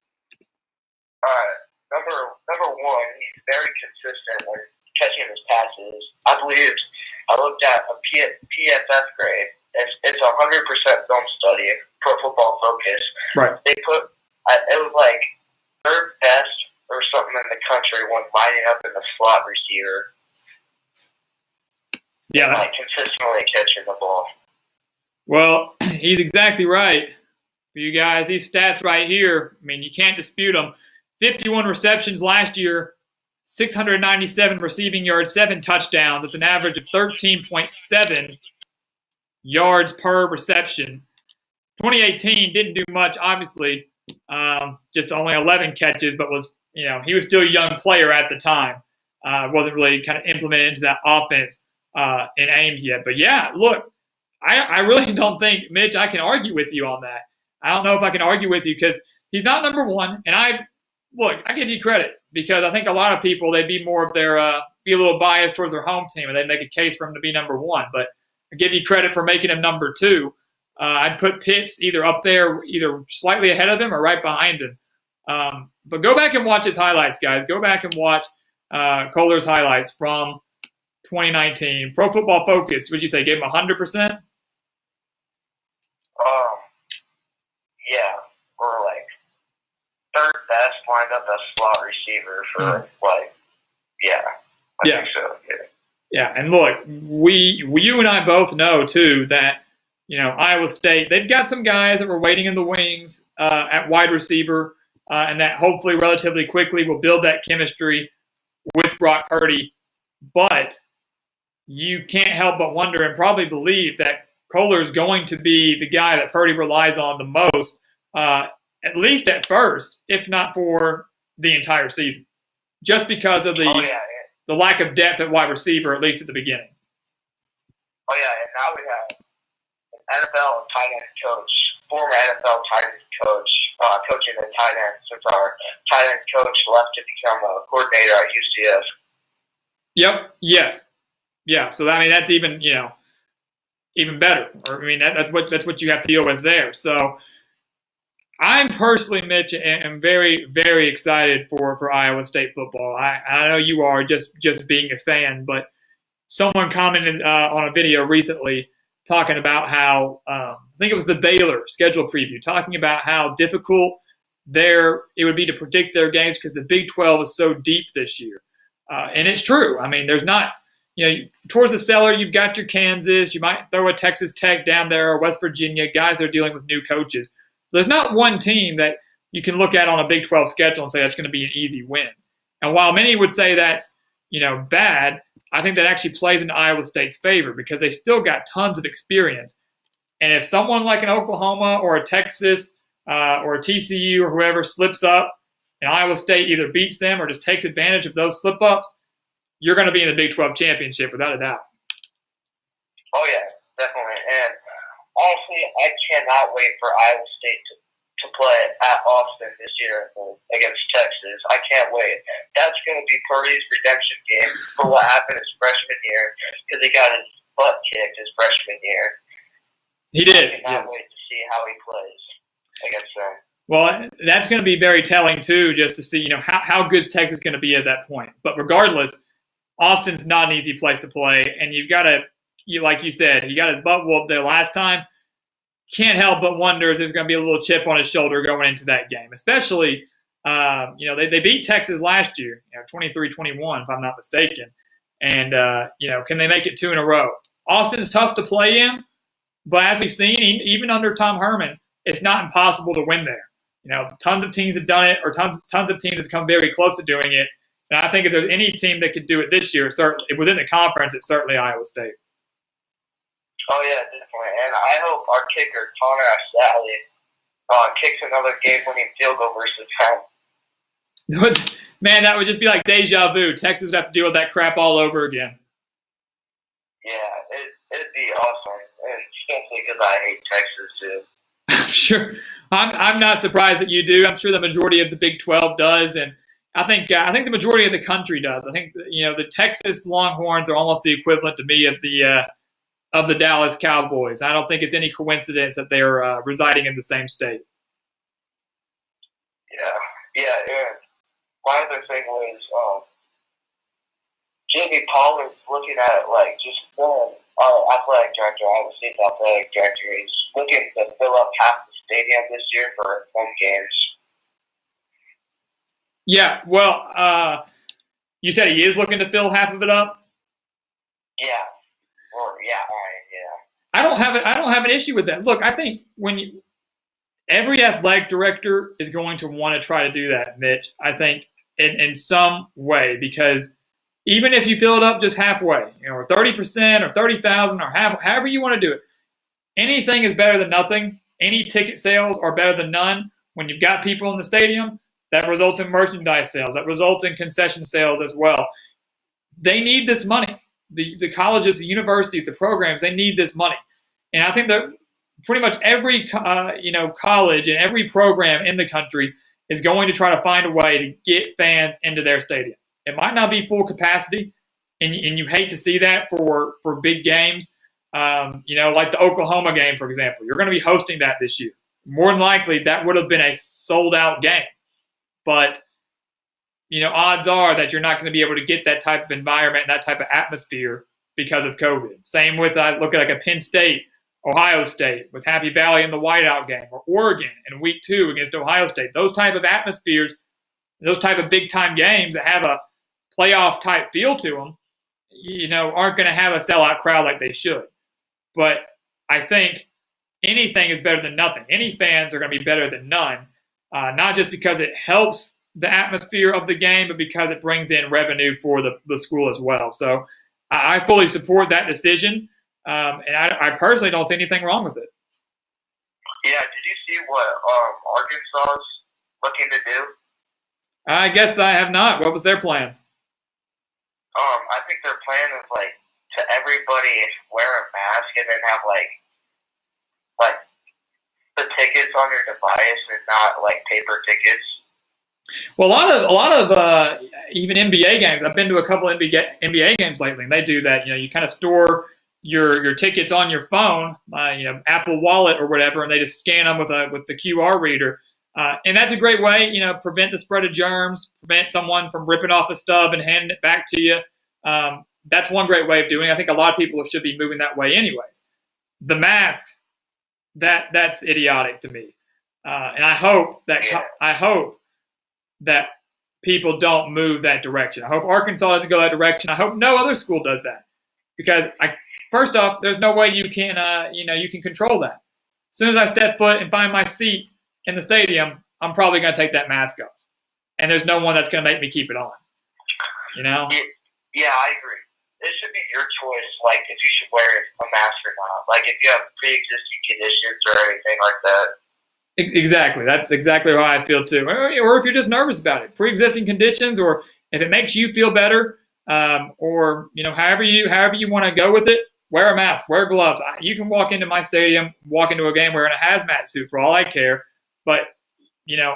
Number one, he's very consistent with catching his passes. I believe I looked at a PFF grade. It's 100% film study, Pro Football Focus. Right. They put it was like third best or something in the country when lining up in the slot receiver. Yeah, that's consistently catching the ball. Well, he's exactly right. For you guys, these stats right here, I mean, you can't dispute them. 51 receptions last year, 697 receiving yards, 7 touchdowns. It's an average of 13.7 yards per reception. 2018 didn't do much, obviously, just only 11 catches, but was, he was still a young player at the time. Wasn't really kind of implemented into that offense in Ames yet. But yeah, look, I really don't think, Mitch, I can argue with you on that. I don't know if I can argue with you because he's not number one. And I give you credit because I think a lot of people, they'd be more of their, be a little biased towards their home team and they'd make a case for him to be number one. But I give you credit for making him number two. I'd put Pitts either up there, either slightly ahead of him or right behind him. But go back and watch his highlights, guys. Go back and watch Kohler's highlights from 2019. Pro Football Focus, would you say, gave him 100%? Yeah, or like third best lined up as slot receiver for I think so. Yeah, and look, you and I both know too that Iowa State, they've got some guys that were waiting in the wings at wide receiver, and that hopefully relatively quickly will build that chemistry with Brock Purdy. But you can't help but wonder and probably believe that Kohler is going to be the guy that Purdy relies on the most, at least at first, if not for the entire season, just because of the lack of depth at wide receiver, at least at the beginning. Oh yeah, and now we have an NFL tight end coach, former NFL tight end coach, coaching the tight end since our tight end coach left to become a coordinator at UCF. Yep. Yes. Yeah. So that's even even better. Or that's what you have to deal with there. So I'm personally, Mitch, am very, very excited for Iowa State football. I know you are just being a fan, but someone commented on a video recently talking about how I think it was the Baylor schedule preview, talking about how difficult it would be to predict their games because the Big 12 is so deep this year. And it's true. There's not, towards the cellar, you've got your Kansas. You might throw a Texas Tech down there or West Virginia, guys that are dealing with new coaches. There's not one team that you can look at on a Big 12 schedule and say that's going to be an easy win. And while many would say that's, bad, I think that actually plays into Iowa State's favor because they still got tons of experience. And if someone like an Oklahoma or a Texas or a TCU or whoever slips up and Iowa State either beats them or just takes advantage of those slip-ups, you're going to be in the Big 12 championship without a doubt. Oh, yeah, definitely. And honestly, I cannot wait for Iowa State to play at Austin this year against Texas. I can't wait. That's going to be Purdy's redemption game for what happened his freshman year because he got his butt kicked his freshman year. He did. I cannot wait to see how he plays against them. Well, that's going to be very telling, too, just to see, how good is Texas going to be at that point. But regardless, Austin's not an easy place to play, and you've got to, like you said, he got his butt whooped there last time. Can't help but wonder if there's going to be a little chip on his shoulder going into that game, especially, they beat Texas last year, 23-21, if I'm not mistaken. And, can they make it 2 in a row? Austin's tough to play in, but as we've seen, even under Tom Herman, it's not impossible to win there. Tons of teams have done it, or tons of teams have come very close to doing it. And I think if there's any team that could do it this year, certainly within the conference, it's certainly Iowa State. Oh, yeah, definitely. And I hope our kicker, Connor Asali, kicks another game-winning field goal versus them. Man, that would just be like deja vu. Texas would have to deal with that crap all over again. Yeah, it'd be awesome. And especially because I hate Texas, too. Sure. I'm not surprised that you do. I'm sure the majority of the Big 12 does. And I think the majority of the country does. I think, the Texas Longhorns are almost the equivalent to me of the Dallas Cowboys. I don't think it's any coincidence that they're residing in the same state. Yeah. And my other thing was Jimmy Pollard's looking at just filling our athletic director, Iowa State's athletic director, is looking to fill up half the stadium this year for home games. Yeah, well, you said he is looking to fill half of it up? Yeah. Yeah. I don't have an issue with that. Look, I think every athletic director is going to want to try to do that, Mitch. I think in some way, because even if you fill it up just halfway, or 30% or 30,000 or however you want to do it, anything is better than nothing. Any ticket sales are better than none. When you've got people in the stadium, that results in merchandise sales. That results in concession sales as well. They need this money. The colleges, the universities, the programs, they need this money. And I think that pretty much every college and every program in the country is going to try to find a way to get fans into their stadium. It might not be full capacity, and you hate to see that for big games. Like the Oklahoma game, for example. You're going to be hosting that this year. More than likely, that would have been a sold-out game. But, odds are that you're not going to be able to get that type of environment and that type of atmosphere because of COVID. Same with, look at like a Penn State, Ohio State, with Happy Valley in the whiteout game, or Oregon in week 2 against Ohio State. Those type of atmospheres, those type of big-time games that have a playoff-type feel to them, aren't going to have a sellout crowd like they should. But I think anything is better than nothing. Any fans are going to be better than none, not just because it helps the atmosphere of the game, but because it brings in revenue for the school as well. So I fully support that decision, and I personally don't see anything wrong with it. Yeah, did you see what Arkansas is looking to do? I guess I have not. What was their plan? I think their plan is to everybody wear a mask and then have like the tickets on your device and not paper tickets. Well, a lot of even NBA games. I've been to a couple NBA games lately, and they do that. You kind of store your tickets on your phone, Apple Wallet or whatever, and they just scan them with the QR reader. And that's a great way, prevent the spread of germs, prevent someone from ripping off a stub and handing it back to you. That's one great way of doing it. I think a lot of people should be moving that way anyways. The masks, that's idiotic to me. And I hope that people don't move that direction. I hope Arkansas doesn't go that direction. I hope no other school does that, because first off, there's no way you can control that. As soon as I step foot and find my seat in the stadium, I'm probably going to take that mask off, and there's no one that's going to make me keep it on. Yeah, I agree. It should be your choice, if you should wear a mask or not. If you have pre-existing conditions or anything like that. Exactly. That's exactly how I feel too. Or if you're just nervous about it, pre-existing conditions, or if it makes you feel better, or however you want to go with it, wear a mask, wear gloves. You can walk into my stadium, walk into a game wearing a hazmat suit for all I care. But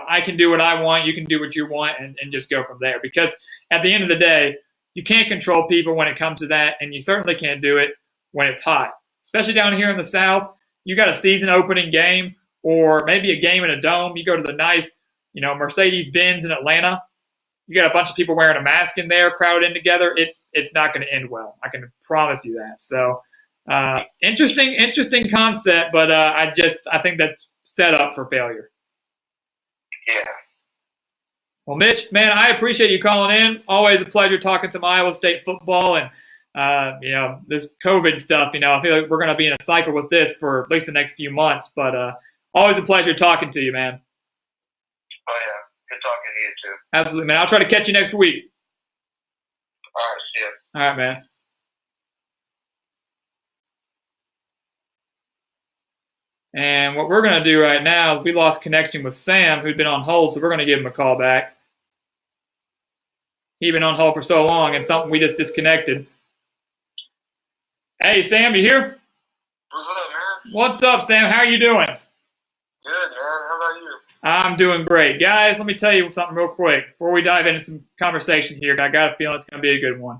I can do what I want. You can do what you want, and just go from there. Because at the end of the day, you can't control people when it comes to that, and you certainly can't do it when it's hot. Especially down here in the South, you got a season opening game, or maybe a game in a dome. You go to the nice, Mercedes-Benz in Atlanta. You got a bunch of people wearing a mask in there, crowded in together. It's not going to end well. I can promise you that. So interesting concept, but I think that's set up for failure. Yeah. Well, Mitch, man, I appreciate you calling in. Always a pleasure talking some Iowa State football, and this COVID stuff. I feel like we're going to be in a cycle with this for at least the next few months. But always a pleasure talking to you, man. Oh yeah, good talking to you too. Absolutely, man. I'll try to catch you next week. All right, see ya. All right, man. And what we're going to do right now is we lost connection with Sam, who'd been on hold, so we're going to give him a call back. He'd been on hold for so long, and something we just disconnected. Hey, Sam, you here? What's up, man? What's up, Sam? How are you doing? Good, man. How about you? I'm doing great. Guys, let me tell you something real quick before we dive into some conversation here. I got a feeling it's going to be a good one.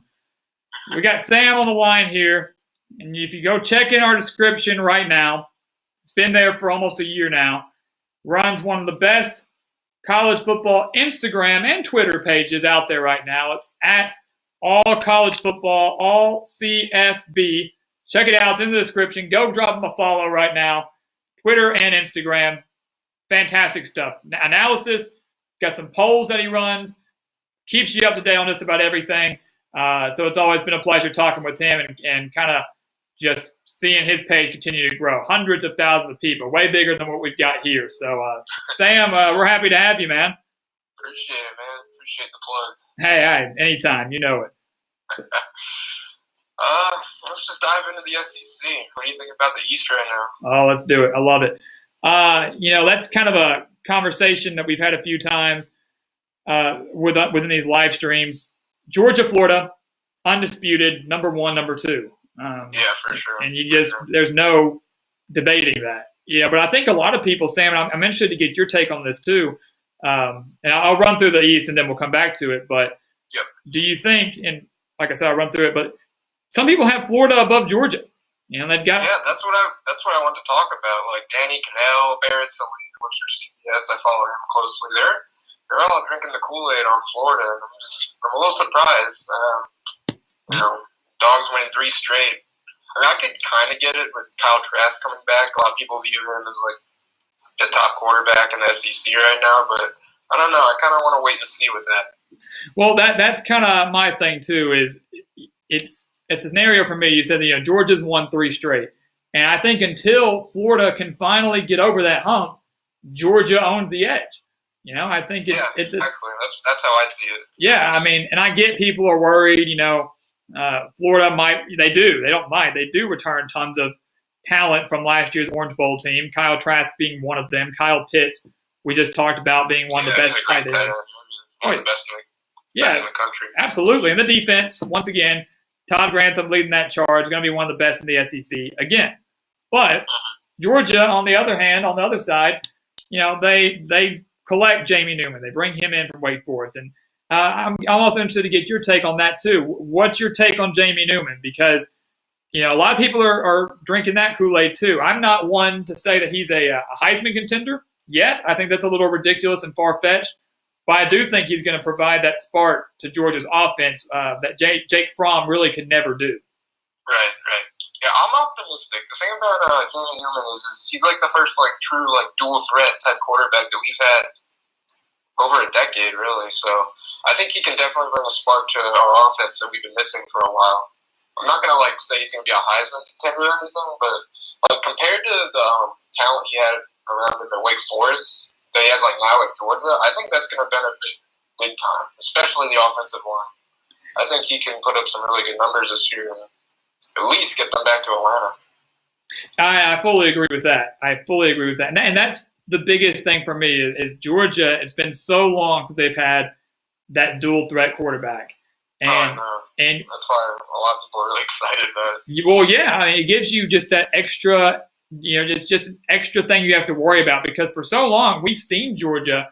We got Sam on the line here, and if you go check in our description right now, it's been there for almost a year now, runs one of the best college football Instagram and Twitter pages out there right now. It's at All College Football, All CFB. Check it out. It's in the description. Go drop him a follow right now. Twitter and Instagram. Fantastic stuff. Analysis. Got some polls that he runs. Keeps you up to date on just about everything. So it's always been a pleasure talking with him and kind of just seeing his page continue to grow. Hundreds of thousands of people. Way bigger than what we've got here. So, Sam, we're happy to have you, man. Appreciate it, man. Appreciate the plug. Hey, anytime. You know it. Let's just dive into the SEC. What do you think about the East right now? Oh, let's do it. I love it. That's kind of a conversation that we've had a few times within these live streams. Georgia, Florida, undisputed, number one, number two. Yeah, for sure. And there's no debating that. Yeah, but I think a lot of people, Sam, and I'm interested to get your take on this too. And I'll run through the East and then we'll come back to it. But yep. Do you think, and like I said, I'll run through it, but some people have Florida above Georgia. They've got. Yeah, that's what I want to talk about. Like Danny Cannell, Barrett Salee, what's your CBS? I follow him closely. They're all drinking the Kool-Aid on Florida, and I'm a little surprised. Dogs winning 3 straight. I mean, I could kind of get it with Kyle Trask coming back. A lot of people view him as like the top quarterback in the SEC right now, but I don't know. I kind of want to wait and see with that. Well, that's kind of my thing too. Is it's a scenario for me. You said that Georgia's won 3 straight, and I think until Florida can finally get over that hump, Georgia owns the edge. I think exactly. That's how I see it. Yeah, I mean, and I get people are worried. Florida they do return tons of talent from last year's Orange Bowl team. Kyle Trask being one of them. Kyle Pitts, we just talked about being one of the best tight ends. One of the best in the country. Absolutely. And the defense, once again, Todd Grantham leading that charge, going to be one of the best in the SEC again. But Georgia, on the other hand, on the other side, they collect Jamie Newman. They bring him in from Wake Forest. And I'm also interested to get your take on that too. What's your take on Jamie Newman? Because, a lot of people are drinking that Kool-Aid too. I'm not one to say that he's a Heisman contender yet. I think that's a little ridiculous and far-fetched. But I do think he's going to provide that spark to Georgia's offense that Jake Fromm really could never do. Right. Yeah, I'm optimistic. The thing about Jamie Newman is he's like the first true dual threat type quarterback that we've had over a decade, really. So I think he can definitely bring a spark to our offense that we've been missing for a while. I'm not gonna say he's gonna be a Heisman contender or anything, but compared to the talent he had around him at Wake Forest that he has now at Georgia, I think that's gonna benefit big time, especially the offensive line. I think he can put up some really good numbers this year and at least get them back to Atlanta. I fully agree with that. And that's the biggest thing for me is Georgia. It's been so long since they've had that dual threat quarterback. And that's why a lot of people are really excited about it. Well, yeah, I mean, it gives you just that extra, just an extra thing you have to worry about because for so long we've seen Georgia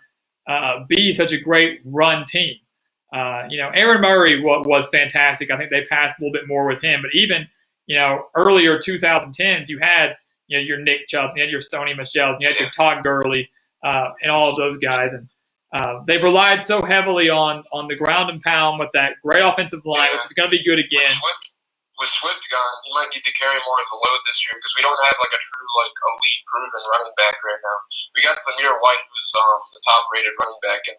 be such a great run team. Aaron Murray was fantastic. I think they passed a little bit more with him, but even earlier 2010s, you had your Nick Chubbs, you had your Stoney Michelle's, you had your Todd Gurley, and all of those guys, and they've relied so heavily on the ground and pound with that great offensive line, which is going to be good again. With Swift gone, he might need to carry more of the load this year because we don't have a true elite proven running back right now. We got Zamir White, who's the top rated running back in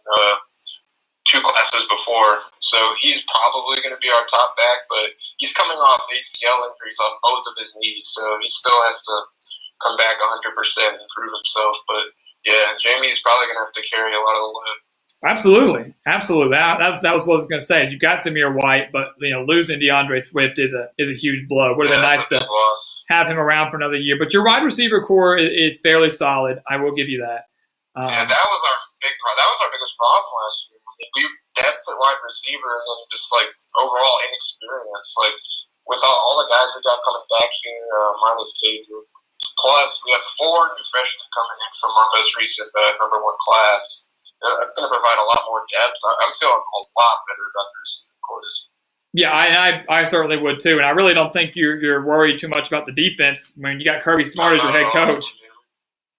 2 classes before, so he's probably going to be our top back, but he's coming off ACL injuries on both of his knees, so he still has to come back 100% and prove himself. But yeah, Jamie's probably going to have to carry a lot of the load. Absolutely. That was what I was going to say. You got Zamir White, but losing DeAndre Swift is a huge blow. Would have been nice to have him around for another year. But your wide receiver core is fairly solid. I will give you that. That was our that was our biggest problem last year. We depth at wide receiver and then just overall inexperience. With all the guys we got coming back here, minus KJ. Plus, we have 4 new freshmen coming in from our most recent number 1 class. That's going to provide a lot more depth. I'm feeling a lot better about the receiving core. Yeah, I certainly would too. And I really don't think you're worried too much about the defense. I mean, you got Kirby Smart as your head coach.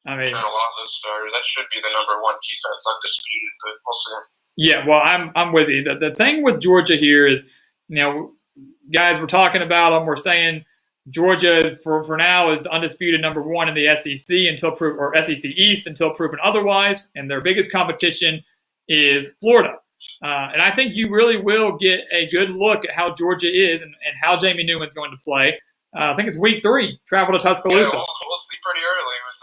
I mean, a lot of those starters. That should be the number 1 defense, undisputed. But we'll see. Yeah, well, I'm with you. The thing with Georgia here is, guys, we're talking about them. We're saying Georgia for now is the undisputed number 1 in the SEC or SEC East until proven otherwise, and their biggest competition is Florida. And I think you really will get a good look at how Georgia is and how Jamie Newman's going to play. I think it's week 3, travel to Tuscaloosa. Yeah, we'll see pretty early with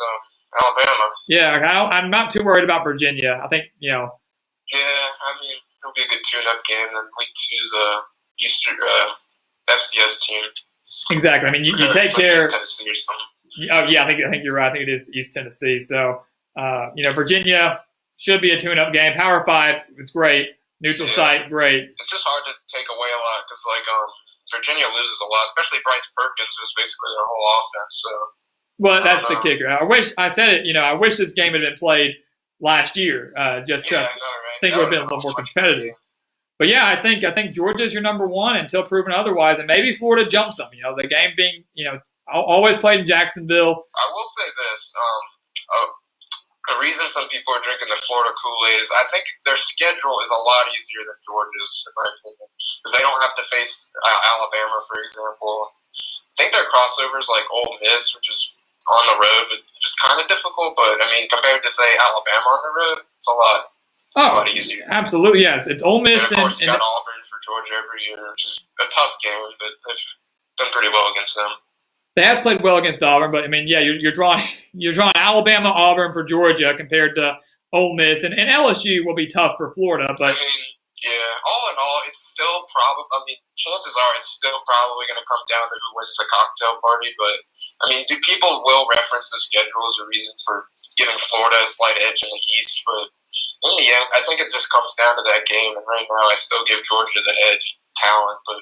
Alabama. Yeah, I'm not too worried about Virginia. I think Yeah, I mean, it'll be a good tune-up game. And week 2's Eastern FCS team. Exactly. I mean, you take care. East Tennessee or something. Oh yeah, I think you're right. I think it is East Tennessee. So Virginia should be a tune-up game. Power 5, it's great. Neutral site, great. It's just hard to take away a lot because Virginia loses a lot, especially Bryce Perkins, who's basically their whole offense. So. Well, that's the kicker. I said it. I wish this game had been played last year. Just to think it would have been a little more competitive. But yeah, I think Georgia's your number 1 until proven otherwise, and maybe Florida jumps them. The game being always played in Jacksonville. I will say this: the reason some people are drinking the Florida Kool-Aid is I think their schedule is a lot easier than Georgia's, in my opinion, because they don't have to face Alabama, for example. I think their crossover is like Ole Miss, which is on the road, but just kind of difficult. But I mean, compared to say Alabama on the road, it's a lot easier. Absolutely, yeah. It's Ole Miss, and of course you got Auburn for Georgia every year, which is a tough game, but they've done pretty well against them. They have played well against Auburn, but I mean, yeah, you're drawing Alabama, Auburn for Georgia compared to Ole Miss, and LSU will be tough for Florida. But I mean, yeah, all in all, it's still probably. I mean, chances are it's still probably going to come down to who wins the cocktail party. But I mean, people will reference the schedule as a reason for giving Florida a slight edge in the East, but in the end, I think it just comes down to that game. And right now, I still give Georgia the edge, talent, but.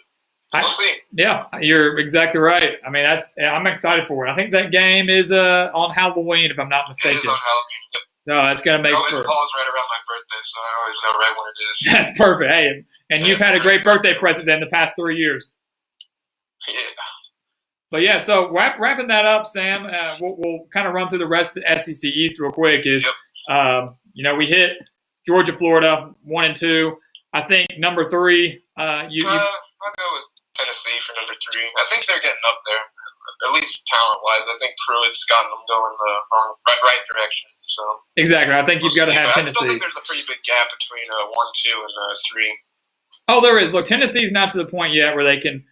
We'll see. Yeah, you're exactly right. I mean, I'm excited for it. I think that game is on Halloween, if I'm not mistaken. It is on Halloween. Yep. No, that's gonna make it. It falls right around my birthday, so I always know right when it is. That's perfect. Hey, and you've had a great birthday present in the past 3 years. Yeah. But yeah, so wrapping that up, Sam. We'll kind of run through the rest of the SEC East real quick. We hit Georgia, Florida 1 and 2. I think number 3. I'll go with Tennessee for number 3. I think they're getting up there, at least talent-wise. I think Pruitt's gotten them going the right direction. So exactly. I think you've got to have Tennessee. I still think there's a pretty big gap between 1, 2, and 3. Oh, there is. Look, Tennessee's not to the point yet where they can,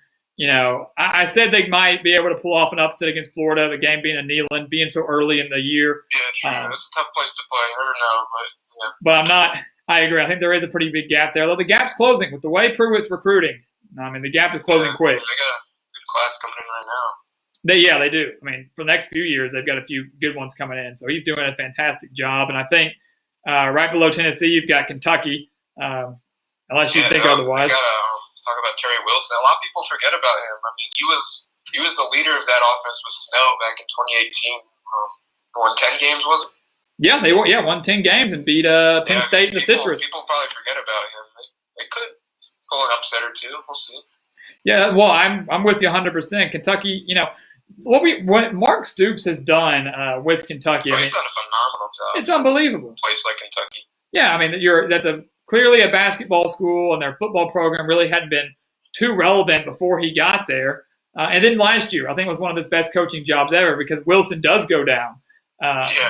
I said they might be able to pull off an upset against Florida, the game being a Neyland, being so early in the year. Yeah, true. It's a tough place to play. I don't know, but yeah. But I'm not – I agree. I think there is a pretty big gap there, although the gap's closing with the way Pruitt's recruiting. I mean, the gap is closing quick. They got a good class coming in right now. They do. I mean, for the next few years, they've got a few good ones coming in. So he's doing a fantastic job. And I think right below Tennessee, you've got Kentucky, unless you think otherwise. I got to talk about Terry Wilson. A lot of people forget about him. I mean, he was the leader of that offense with Snow back in 2018. Won 10 games, was it? Yeah, they won 10 games and beat Penn State in the Citrus. People probably forget about him. They could pull an upset or two. We'll see. Yeah, well, I'm with you 100%. Kentucky, what Mark Stoops has done with Kentucky. He's done a phenomenal job. It's unbelievable. A place like Kentucky. Yeah, I mean, that's clearly a basketball school, and their football program really hadn't been too relevant before he got there. And then last year, I think it was one of his best coaching jobs ever because Wilson does go down.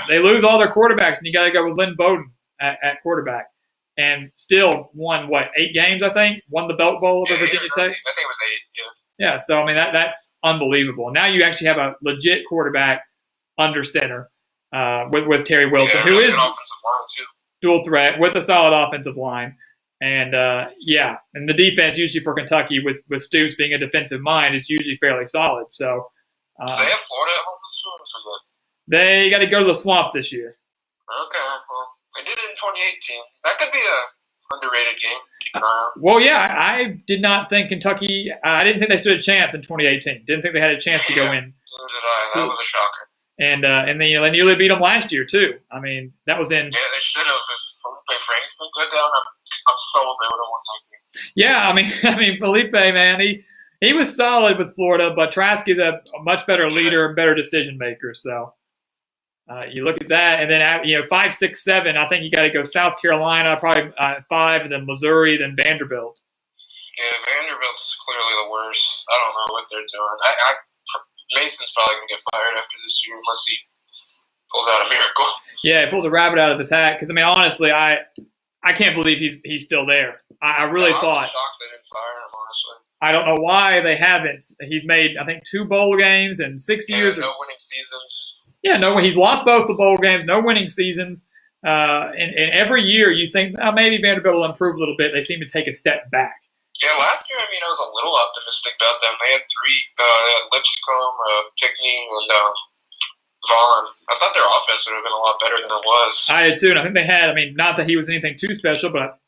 They lose all their quarterbacks, and you got to go with Lynn Bowden at quarterback. And still won, 8 games, I think? Won the Belt Bowl over Virginia Tech? I think it was 8, yeah. Yeah, so, I mean, that's unbelievable. Now you actually have a legit quarterback under center with Terry Wilson, who is an offensive line too. Dual threat with a solid offensive line. And, and the defense usually for Kentucky with Stoops being a defensive mind is usually fairly solid. So do they have Florida at home this year? They got to go to the Swamp this year. Okay, well. They did it in 2018. That could be a underrated game. Keep an eye on. Well, yeah, I did not think Kentucky. I didn't think they stood a chance in 2018. Didn't think they had a chance to go in. So did I. That was a shocker. And then they nearly beat them last year too. I mean, that was in. Yeah, they should have. If Felipe Franks didn't go down, I'm sold they would have won that game. Yeah, I mean, Felipe, man, he was solid with Florida, but Trask is a much better leader and better decision maker. So. You look at that, and then 5, 6, 7. I think you got to go South Carolina, probably 5, and then Missouri, then Vanderbilt. Yeah, Vanderbilt's clearly the worst. I don't know what they're doing. Mason's probably gonna get fired after this year unless he pulls out a miracle. Yeah, he pulls a rabbit out of his hat. Because I mean, honestly, I can't believe he's still there. I really thought. I'm shocked they didn't fire him. Honestly. I don't know why they haven't. He's made, I think, 2 bowl games in 6 years. No winning seasons. Yeah, no, he's lost both the bowl games, no winning seasons. And every year you think maybe Vanderbilt will improve a little bit. They seem to take a step back. Yeah, last year, I was a little optimistic about them. They had three. They had Lipscomb, Pickney, and Vaughn. I thought their offense would have been a lot better than it was. I did too, and I think they had. Not that he was anything too special, but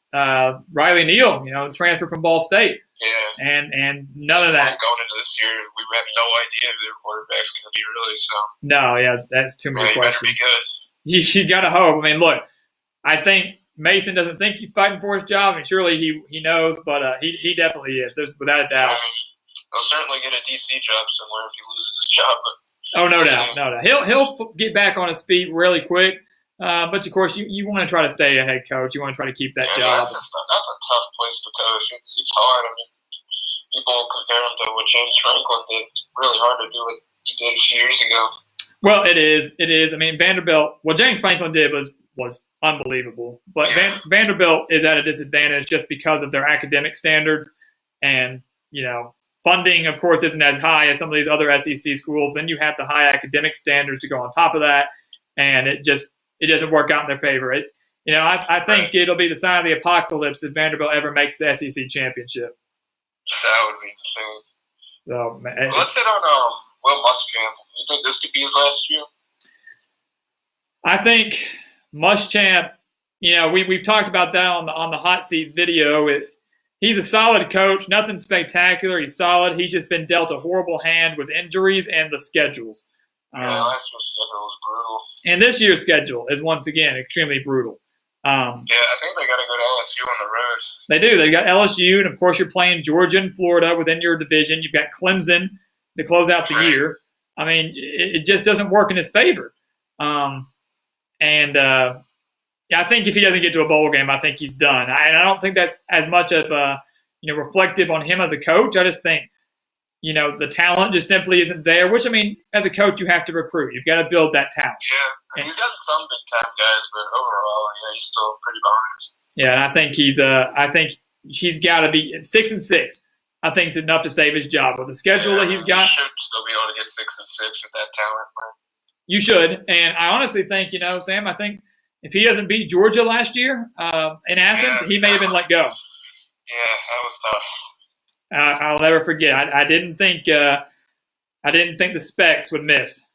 Riley Neal, transfer from Ball State. Yeah. And none of that. Going into this year, we have no idea who their quarterback's going to be really. So. No, yeah, that's too many questions. Better be good. You got to hope. Look, I think Mason doesn't think he's fighting for his job. Surely he knows, but he definitely is. There's without a doubt. He'll certainly get a DC job somewhere if he loses his job. But oh, no doubt. He'll get back on his feet really quick. But of course, you want to try to stay a head coach. You want to try to keep that job. That's a tough place to coach. It's hard. People compare him to what James Franklin did. It's really hard to do what he did a few years ago. Well, it is. Vanderbilt. What James Franklin did was unbelievable. But Vanderbilt is at a disadvantage just because of their academic standards, and funding, of course, isn't as high as some of these other SEC schools. Then you have the high academic standards to go on top of that, and it doesn't work out in their favor. I think it'll be the sign of the apocalypse if Vanderbilt ever makes the SEC championship. That would be insane. So, man, let's hit on Will Muschamp. You think this could be his last year? I think Muschamp. We've talked about that on the Hot Seats video. He's a solid coach, nothing spectacular. He's solid. He's just been dealt a horrible hand with injuries and the schedules. Last year's schedule was brutal. And this year's schedule is once again extremely brutal. I think they got to go to LSU on the road. They do. They've got LSU, and of course you're playing Georgia and Florida within your division. You've got Clemson to close out the year. It just doesn't work in his favor. I think if he doesn't get to a bowl game, I think he's done. I don't think that's as much of reflective on him as a coach. I just think the talent just simply isn't there. Which as a coach, you have to recruit. You've got to build that talent. Yeah, he's got some big time guys, but overall, he's still pretty behind. Yeah, and I think he's got to be 6-6. I think it's enough to save his job with the schedule that he's got. You should still be able to get 6-6 with that talent, man. You should, and I honestly think, Sam, I think if he doesn't beat Georgia last year in Athens, he may have been let go. Yeah, that was tough. I'll never forget. I didn't think the Specs would miss.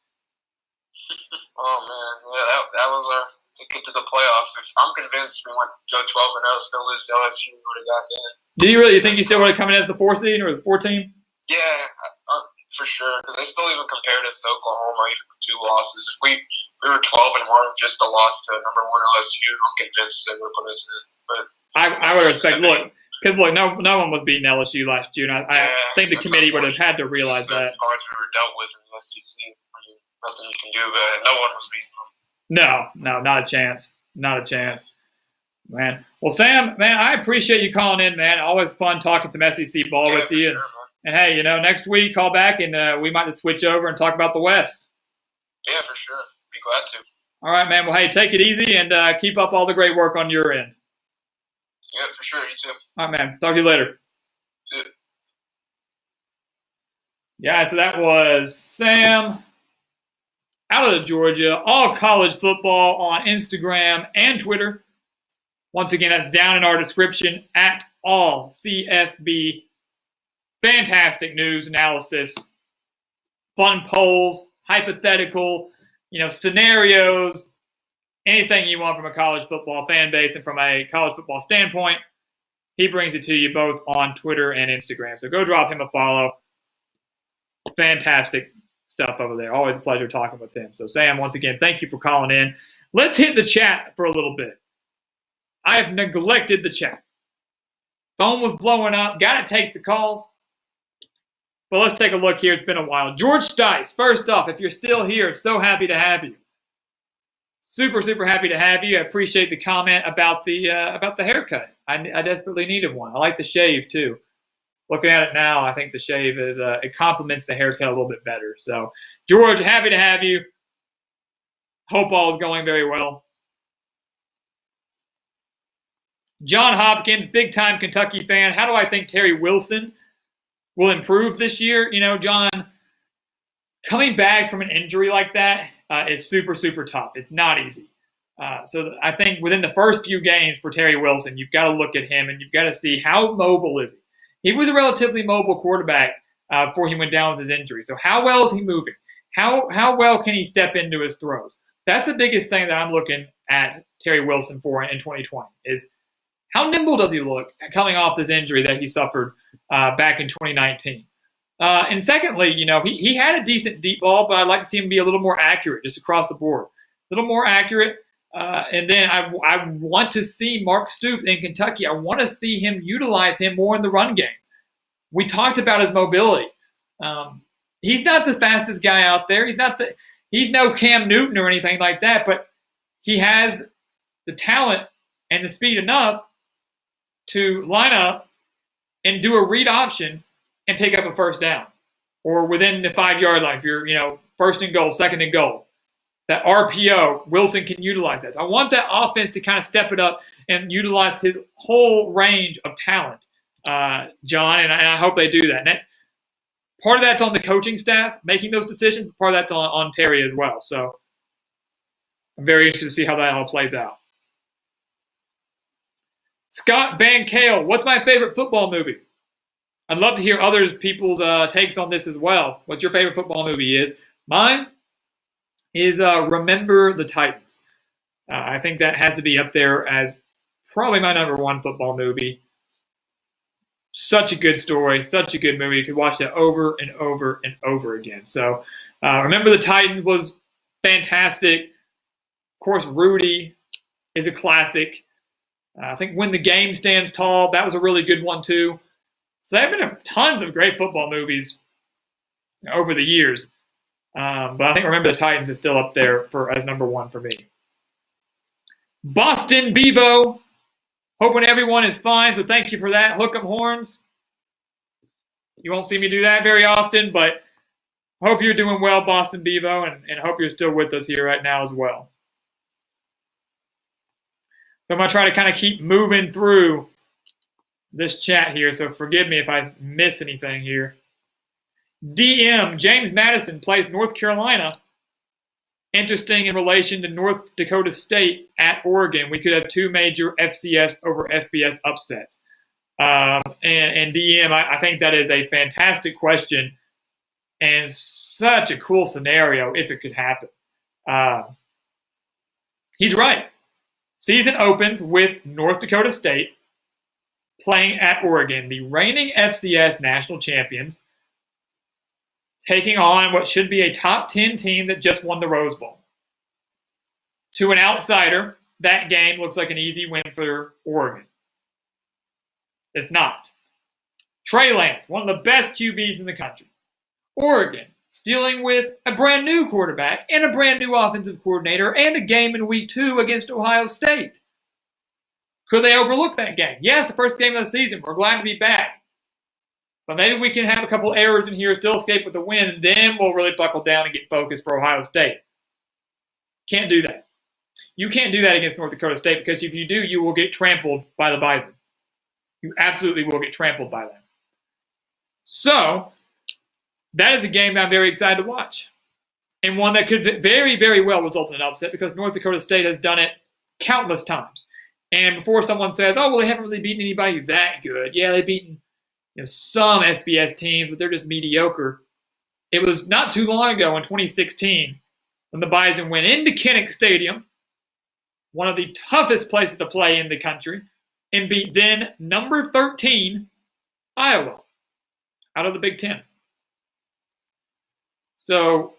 Oh man, yeah, that was our ticket to the playoffs. I'm convinced we went go 12-0, still lose to LSU, we would have gotten in. Do you really think you still would have come in as the 4 seed or the 4 team? Yeah, for sure. Because they still even compared us to Oklahoma, even with 2 losses. If we were 12-1, just a loss to number 1 LSU, I'm convinced they would have put us in. But I would respect. Because no one was beating LSU last June. I think the committee would have had to realize that. Cards we were dealt with in the SEC. Nothing you can do about it. No one was beating them. No, not a chance. Not a chance. Man. Well, Sam, man, I appreciate you calling in, man. Always fun talking some SEC ball with you. Sure, and hey, next week call back and we might just switch over and talk about the West. Yeah, for sure. Be glad to. All right, man. Well, hey, take it easy and keep up all the great work on your end. Yeah, for sure. You too. All right, man. Talk to you later. Yeah, so that was Sam out of Georgia. All college football on Instagram and Twitter. Once again, that's down in our description at all CFB. Fantastic news analysis, fun polls, hypothetical, scenarios, anything you want from a college football fan base and from a college football standpoint. He brings it to you both on Twitter and Instagram. So go drop him a follow. Fantastic stuff over there. Always a pleasure talking with him. So Sam, once again, thank you for calling in. Let's hit the chat for a little bit. I have neglected the chat. Phone was blowing up. Got to take the calls. But let's take a look here. It's been a while. George Stice, first off, if you're still here, so happy to have you. Super, super happy to have you. I appreciate the comment about the haircut. I desperately needed one. I like the shave too. Looking at it now, I think the shave is it complements the haircut a little bit better. So, George, happy to have you. Hope all is going very well. John Hopkins, big-time Kentucky fan. How do I think Terry Wilson will improve this year? John, coming back from an injury like that is super, super tough. It's not easy. So I think within the first few games for Terry Wilson, you've got to look at him and you've got to see how mobile is he. He was a relatively mobile quarterback before he went down with his injury. So how well is he moving? How well can he step into his throws? That's the biggest thing that I'm looking at Terry Wilson for in 2020 is how nimble does he look coming off this injury that he suffered back in 2019? And secondly, he had a decent deep ball, but I'd like to see him be a little more accurate just across the board. A little more accurate. And then I want to see Mark Stoops in Kentucky. I want to see him utilize him more in the run game. We talked about his mobility. He's not the fastest guy out there. He's no Cam Newton or anything like that, but he has the talent and the speed enough to line up and do a read option and pick up a first down or within the 5-yard line. If you're, first and goal, second and goal, that RPO, Wilson can utilize that. So I want that offense to kind of step it up and utilize his whole range of talent, John, and I hope they do that. And part of that's on the coaching staff making those decisions, but part of that's on Terry as well. So I'm very interested to see how that all plays out. Scott Van Kale, what's my favorite football movie? I'd love to hear other people's takes on this as well. What your favorite football movie is. Mine is Remember the Titans. I think that has to be up there as probably my number one football movie. Such a good story, such a good movie. You could watch that over and over and over again. So Remember the Titans was fantastic. Of course, Rudy is a classic. I think When the Game Stands Tall, that was a really good one too. So there have been tons of great football movies over the years. But I think Remember the Titans is still up there as number one for me. Boston Bevo, hoping everyone is fine, so thank you for that. Hook 'em horns. You won't see me do that very often, but hope you're doing well, Boston Bevo, and hope you're still with us here right now as well. So I'm going to try to kind of keep moving through this chat here, so forgive me if I miss anything here. DM, James Madison plays North Carolina. Interesting in relation to North Dakota State at Oregon. We could have two major FCS over FBS upsets. And DM, I think that is a fantastic question and such a cool scenario if it could happen. He's right. Season opens with North Dakota State playing at Oregon, the reigning FCS national champions, taking on what should be a top 10 team that just won the Rose Bowl. To an outsider, that game looks like an easy win for Oregon. It's not. Trey Lance, one of the best QBs in the country. Oregon, dealing with a brand new quarterback and a brand new offensive coordinator and a game in week 2 against Ohio State. Could they overlook that game? Yes, the first game of the season. We're glad to be back. But maybe we can have a couple errors in here, still escape with the win, and then we'll really buckle down and get focused for Ohio State. Can't do that. You can't do that against North Dakota State because if you do, you will get trampled by the Bison. You absolutely will get trampled by them. So, that is a game that I'm very excited to watch. And one that could very, very well result in an upset because North Dakota State has done it countless times. And before someone says, oh, well, they haven't really beaten anybody that good. Yeah, they've beaten some FBS teams, but they're just mediocre. It was not too long ago in 2016 when the Bison went into Kinnick Stadium, one of the toughest places to play in the country, and beat then number 13, Iowa, out of the Big Ten. So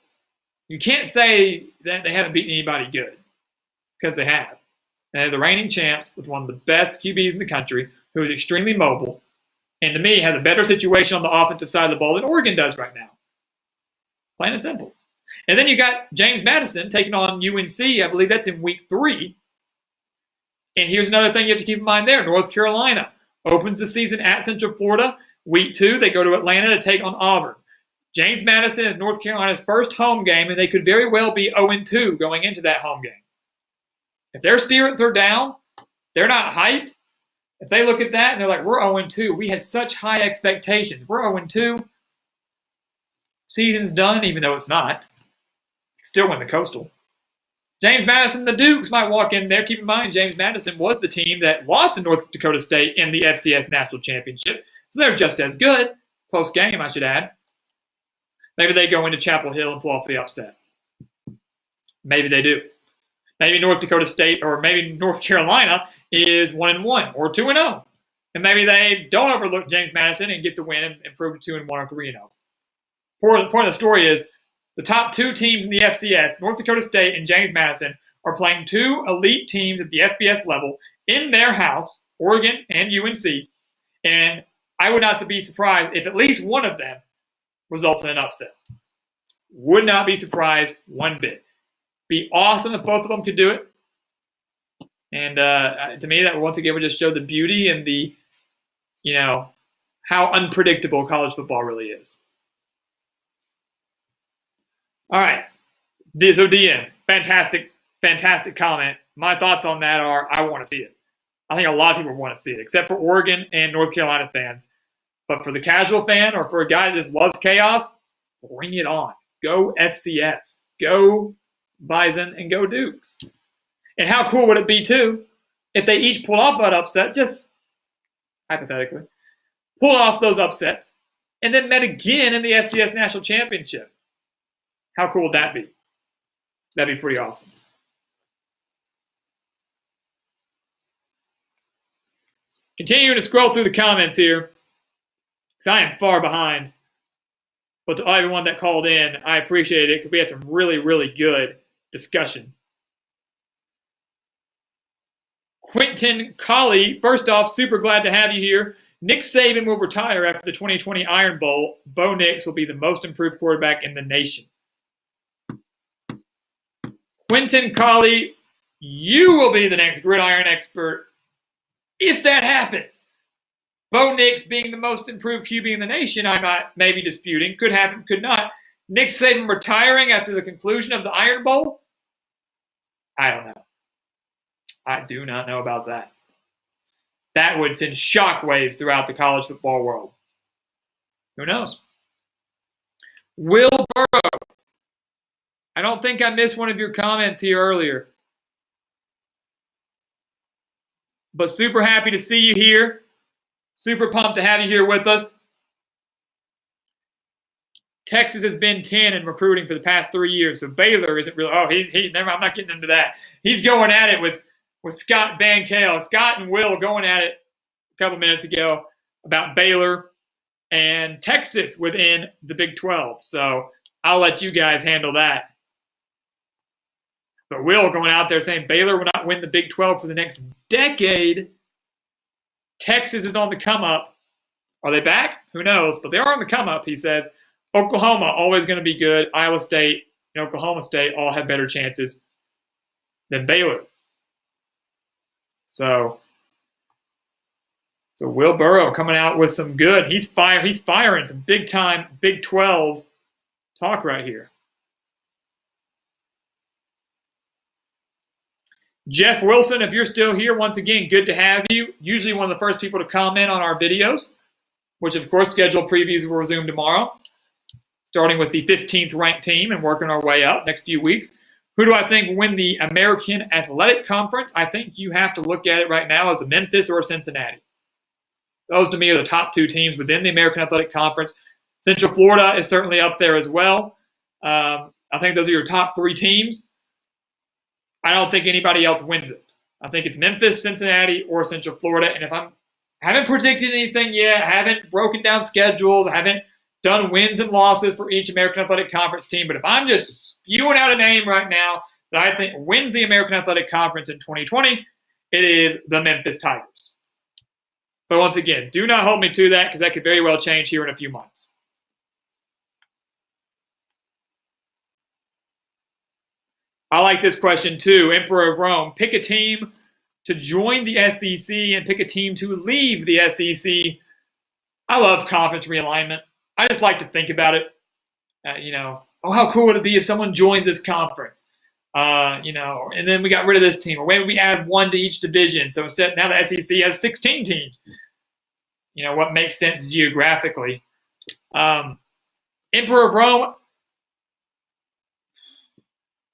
you can't say that they haven't beaten anybody good because they have. They're the reigning champs with one of the best QBs in the country who is extremely mobile and to me has a better situation on the offensive side of the ball than Oregon does right now. Plain and simple. And then you got James Madison taking on UNC. I believe that's in week 3. And here's another thing you have to keep in mind there. North Carolina opens the season at Central Florida. Week 2, they go to Atlanta to take on Auburn. James Madison is North Carolina's first home game, and they could very well be 0-2 going into that home game. If their spirits are down, they're not hyped. If they look at that and they're like, we're 0-2. We had such high expectations. We're 0-2. Season's done, even though it's not. Still win the Coastal. James Madison, the Dukes might walk in there. Keep in mind, James Madison was the team that lost to North Dakota State in the FCS National Championship. So they're just as good. Close game, I should add. Maybe they go into Chapel Hill and pull off the upset. Maybe they do. Maybe North Dakota State or maybe North Carolina is 1-1 or 2-0. And maybe they don't overlook James Madison and get the win and improve to 2-1 or 3-0. The point of the story is the top two teams in the FCS, North Dakota State and James Madison, are playing two elite teams at the FBS level in their house, Oregon and UNC. And I would not be surprised if at least one of them results in an upset. Would not be surprised one bit. Be awesome if both of them could do it. And to me, that once again would just show the beauty and the, how unpredictable college football really is. All right. So DM, fantastic comment. My thoughts on that are I want to see it. I think a lot of people want to see it, except for Oregon and North Carolina fans. But for the casual fan or for a guy that just loves chaos, bring it on. Go FCS. Go Bison and go Dukes. And how cool would it be, too, if they each pulled off that upset, just hypothetically, pulled off those upsets, and then met again in the FCS National Championship? How cool would that be? That'd be pretty awesome. Continuing to scroll through the comments here, because I am far behind. But to everyone that called in, I appreciate it because we had some really, really good discussion. Quentin Colley, first off, super glad to have you here. Nick Saban will retire after the 2020 Iron Bowl. Bo Nix will be the most improved quarterback in the nation. Quentin Colley, you will be the next gridiron expert if that happens. Bo Nix being the most improved QB in the nation, I'm not maybe disputing. Could happen, could not. Nick Saban retiring after the conclusion of the Iron Bowl? I don't know. I do not know about that. That would send shockwaves throughout the college football world. Who knows? Will Burrow. I don't think I missed one of your comments here earlier. But super happy to see you here. Super pumped to have you here with us. Texas has been 10 in recruiting for the past 3 years, so Baylor isn't really. Oh, never. I'm not getting into that. He's going at it with Scott Bankale. Scott and Will going at it a couple minutes ago about Baylor and Texas within the Big 12. So I'll let you guys handle that. But Will going out there saying Baylor will not win the Big 12 for the next decade. Texas is on the come up. Are they back? Who knows? But they are on the come up, he says. Oklahoma, always going to be good. Iowa State and Oklahoma State all have better chances than Baylor. So Will Burrow coming out with some good. He's firing some big-time Big 12 talk right here. Jeff Wilson, if you're still here, once again, good to have you. Usually one of the first people to comment on our videos, which, of course, scheduled previews will resume tomorrow, starting with the 15th ranked team and working our way up next few weeks. Who do I think will win the American Athletic Conference? I think you have to look at it right now as a Memphis or a Cincinnati. Those, to me, are the top two teams within the American Athletic Conference. Central Florida is certainly up there as well. I think those are your top three teams. I don't think anybody else wins it. I think it's Memphis, Cincinnati, or Central Florida. And if I haven't predicted anything yet, I haven't broken down schedules, I haven't done wins and losses for each American Athletic Conference team. But if I'm just spewing out a name right now that I think wins the American Athletic Conference in 2020, it is the Memphis Tigers. But once again, do not hold me to that because that could very well change here in a few months. I like this question too. Emperor of Rome. Pick a team to join the SEC and pick a team to leave the SEC. I love conference realignment. I just like to think about it. How cool would it be if someone joined this conference? And then we got rid of this team. Or maybe we add one to each division. So instead, now the SEC has 16 teams. What makes sense geographically. Emperor of Rome,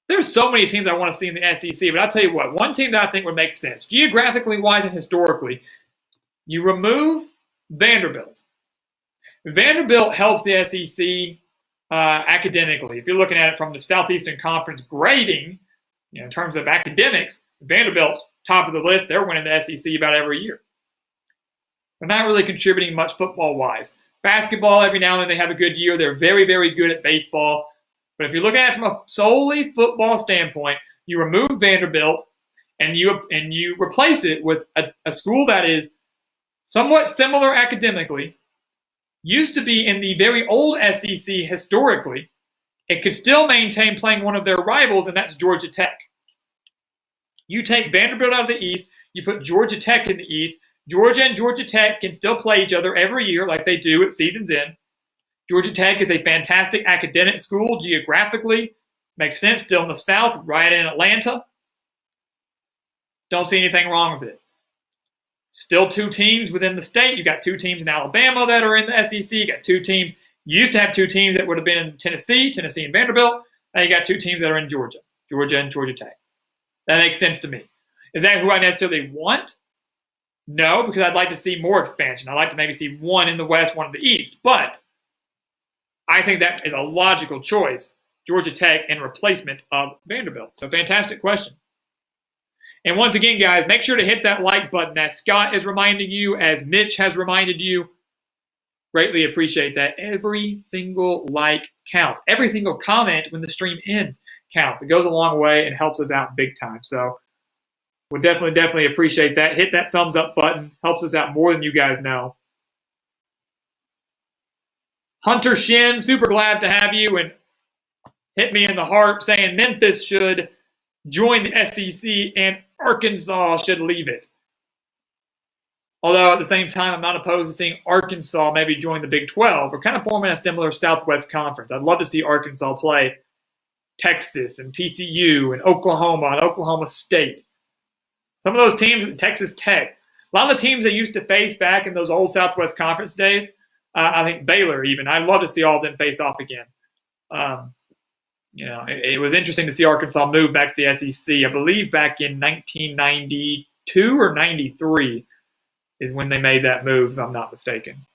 There's so many teams I want to see in the SEC, but I'll tell you what, one team that I think would make sense, geographically wise and historically, you remove Vanderbilt. Vanderbilt helps the SEC academically. If you're looking at it from the Southeastern Conference grading, in terms of academics, Vanderbilt's top of the list. They're winning the SEC about every year. They're not really contributing much football-wise. Basketball, every now and then they have a good year. They're very, very good at baseball. But if you're looking at it from a solely football standpoint, you remove Vanderbilt and you replace it with a school that is somewhat similar academically, used to be in the very old SEC historically. It could still maintain playing one of their rivals, and that's Georgia Tech. You take Vanderbilt out of the East, you put Georgia Tech in the East. Georgia and Georgia Tech can still play each other every year like they do at season's end. Georgia Tech is a fantastic academic school geographically. Makes sense, still in the South, right in Atlanta. Don't see anything wrong with it. Still two teams within the state. You got two teams in Alabama that are in the SEC. You got two teams. You used to have two teams that would have been in Tennessee and Vanderbilt. Now you got two teams that are in Georgia and Georgia Tech. That makes sense to me. Is that who I necessarily want? No, because I'd like to see more expansion. I'd like to maybe see one in the West, one in the East. But I think that is a logical choice, Georgia Tech in replacement of Vanderbilt. So fantastic question. And once again, guys, make sure to hit that like button as Scott is reminding you, as Mitch has reminded you. Greatly appreciate that. Every single like counts. Every single comment when the stream ends counts. It goes a long way and helps us out big time. So we'll definitely appreciate that. Hit that thumbs up button. Helps us out more than you guys know. Hunter Shin, super glad to have you. And hit me in the heart saying Memphis should join the SEC and Arkansas should leave it. Although at the same time, I'm not opposed to seeing Arkansas maybe join the Big 12 or kind of forming a similar Southwest Conference. I'd love to see Arkansas play Texas and TCU and Oklahoma and Oklahoma State. Some of those teams, Texas Tech, a lot of the teams they used to face back in those old Southwest Conference days, I think Baylor even, I'd love to see all of them face off again. It was interesting to see Arkansas move back to the SEC. I believe back in 1992 or 93 is when they made that move, if I'm not mistaken.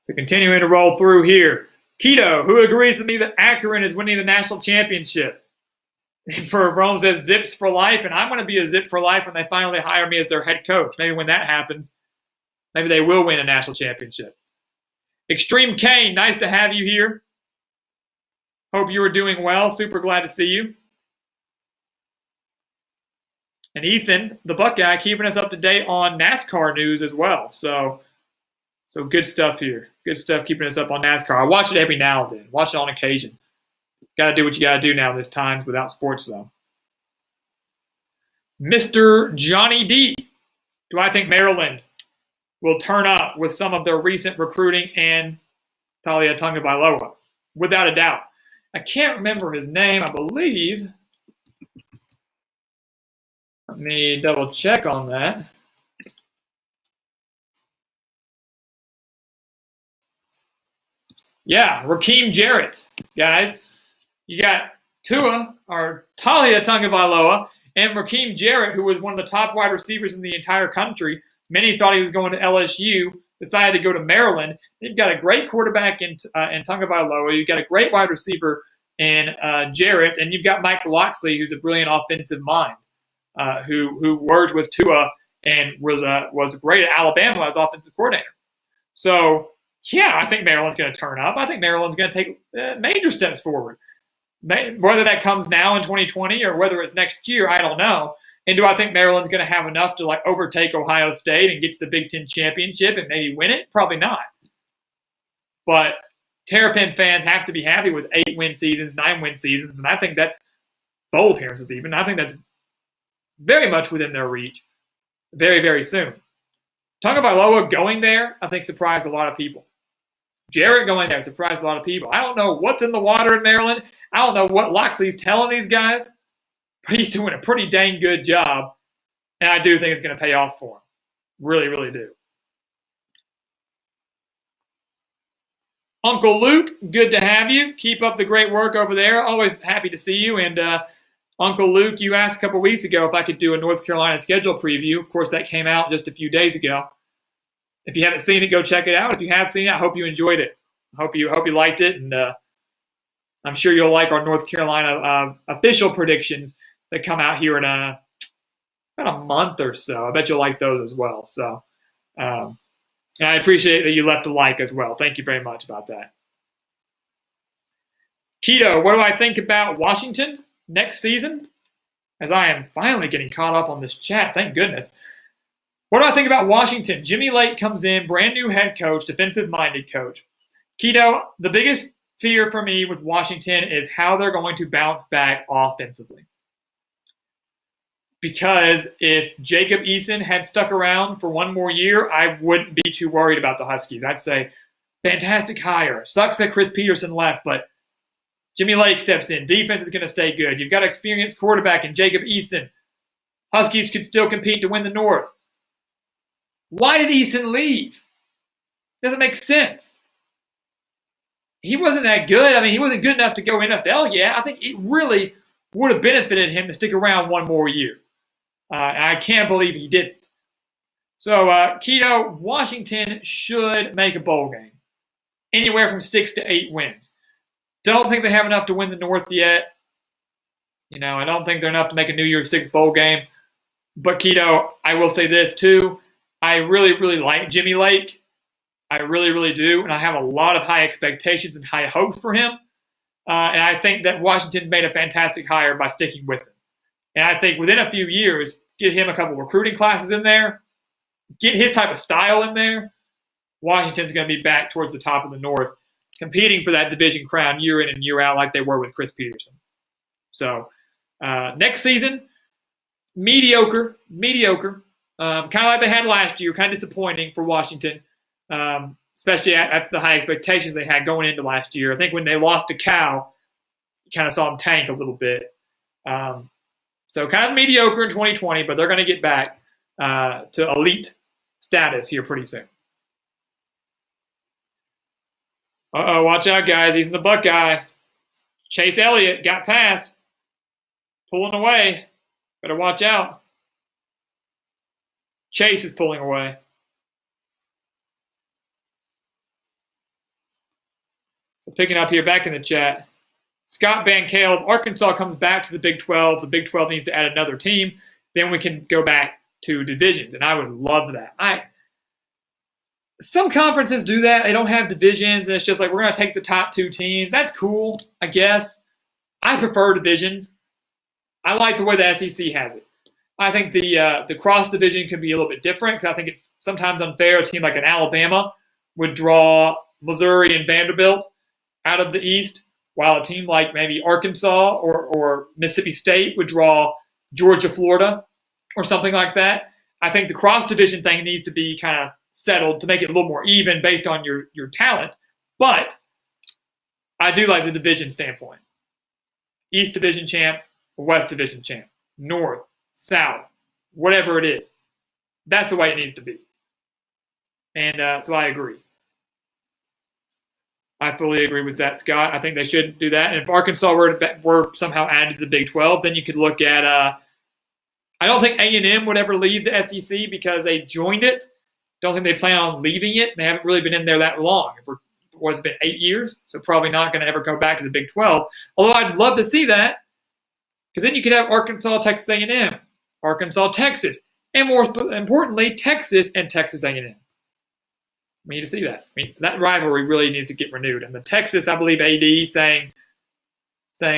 So continuing to roll through here. Keto, who agrees with me that Akron is winning the national championship? For Rome says Zips for life, and I'm going to be a Zip for life when they finally hire me as their head coach. Maybe when that happens, maybe they will win a national championship. Extreme Kane, nice to have you here. Hope you are doing well. Super glad to see you. And Ethan, the Buckeye, keeping us up to date on NASCAR news as well. So good stuff here. Good stuff keeping us up on NASCAR. I watch it every now and then. Watch it on occasion. Got to do what you got to do now this time without sports, though. Mr. Johnny D. Do I think Maryland will turn up with some of their recent recruiting and Talia Tagovailoa? Without a doubt. I can't remember his name. I believe. Let me double check on that. Yeah, Raheem Jarrett, guys. You got Tua, or Talia Tagovailoa, and Raheem Jarrett, who was one of the top wide receivers in the entire country. Many thought he was going to LSU, decided to go to Maryland. You've got a great quarterback in Tagovailoa. You've got a great wide receiver in Jarrett, and you've got Mike Locksley, who's a brilliant offensive mind, who worked with Tua and was great at Alabama as offensive coordinator. So, yeah, I think Maryland's going to turn up. I think Maryland's going to take major steps forward. Whether that comes now in 2020 or whether it's next year, I don't know. And do I think Maryland's going to have enough to overtake Ohio State and get to the Big Ten championship and maybe win it? Probably not. But Terrapin fans have to be happy with 8-win seasons, 9-win seasons, and I think that's bold appearances even. I think that's very much within their reach very, very soon. Tagovailoa going there, I think, surprised a lot of people. Jarrett going there surprised a lot of people. I don't know what's in the water in Maryland. I don't know what Loxley's telling these guys, but he's doing a pretty dang good job, and I do think it's going to pay off for him. Really, really do. Uncle Luke, good to have you. Keep up the great work over there. Always happy to see you. And Uncle Luke, you asked a couple weeks ago if I could do a North Carolina schedule preview. Of course, that came out just a few days ago. If you haven't seen it, go check it out. If you have seen it, I hope you enjoyed it. I hope you liked it, and I'm sure you'll like our North Carolina official predictions that come out here in about a month or so. I bet you'll like those as well. So, and I appreciate that you left a like as well. Thank you very much about that. Keto, what do I think about Washington next season? As I am finally getting caught up on this chat, thank goodness. What do I think about Washington? Jimmy Lake comes in, brand new head coach, defensive-minded coach. Keto, the biggest fear for me with Washington is how they're going to bounce back offensively. Because if Jacob Eason had stuck around for one more year, I wouldn't be too worried about the Huskies. I'd say, fantastic hire. Sucks that Chris Peterson left, but Jimmy Lake steps in. Defense is going to stay good. You've got an experienced quarterback in Jacob Eason. Huskies could still compete to win the North. Why did Eason leave? Doesn't make sense. He wasn't that good. I mean, he wasn't good enough to go NFL yet. I think it really would have benefited him to stick around one more year. And I can't believe he didn't. So, Keto, Washington should make a bowl game. Anywhere from 6 to 8 wins. Don't think they have enough to win the North yet. I don't think they're enough to make a New Year's Six bowl game. But, Keto, I will say this, too. I really, really like Jimmy Lake. I really, really do. And I have a lot of high expectations and high hopes for him. And I think that Washington made a fantastic hire by sticking with him. And I think within a few years, get him a couple recruiting classes in there, get his type of style in there, Washington's going to be back towards the top of the North, competing for that division crown year in and year out like they were with Chris Peterson. So next season, mediocre. Kind of like they had last year, kind of disappointing for Washington. Especially after the high expectations they had going into last year. I think when they lost to Cal, you kind of saw them tank a little bit. So kind of mediocre in 2020, but they're going to get back to elite status here pretty soon. Uh-oh, watch out, guys. Ethan the Buckeye. Chase Elliott got past. Pulling away. Better watch out. Chase is pulling away. So picking up here back in the chat, Scott Bankale, if Arkansas comes back to the Big 12, the Big 12 needs to add another team, then we can go back to divisions, and I would love that. Some conferences do that. They don't have divisions, and it's just like we're going to take the top 2 teams. That's cool, I guess. I prefer divisions. I like the way the SEC has it. I think the cross division can be a little bit different because I think it's sometimes unfair. A team like an Alabama would draw Missouri and Vanderbilt out of the East, while a team like maybe Arkansas or Mississippi State would draw Georgia, Florida, or something like that. I think the cross-division thing needs to be kind of settled to make it a little more even based on your talent. But I do like the division standpoint. East Division champ, West Division champ, North, South, whatever it is. That's the way it needs to be. And so I agree. I fully agree with that, Scott. I think they should do that. And if Arkansas were somehow added to the Big 12, then you could look at I don't think A&M would ever leave the SEC because they joined it. Don't think they plan on leaving it. They haven't really been in there that long. It's been 8 years, so probably not going to ever go back to the Big 12. Although I'd love to see that because then you could have Arkansas, Texas A&M, Arkansas, Texas, and more importantly, Texas and Texas A&M. We need to see that. I mean, that rivalry really needs to get renewed. And the Texas, I believe, AD saying,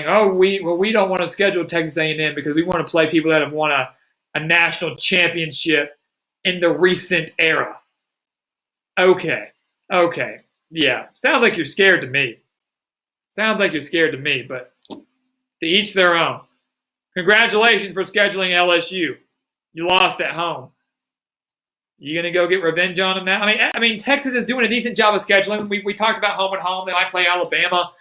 "Oh, we don't want to schedule Texas A&M because we want to play people that have won a national championship in the recent era." Okay, yeah, sounds like you're scared to me. But to each their own. Congratulations for scheduling LSU. You lost at home. You going to go get revenge on them now? I mean, Texas is doing a decent job of scheduling. We talked about home and home. They might play Alabama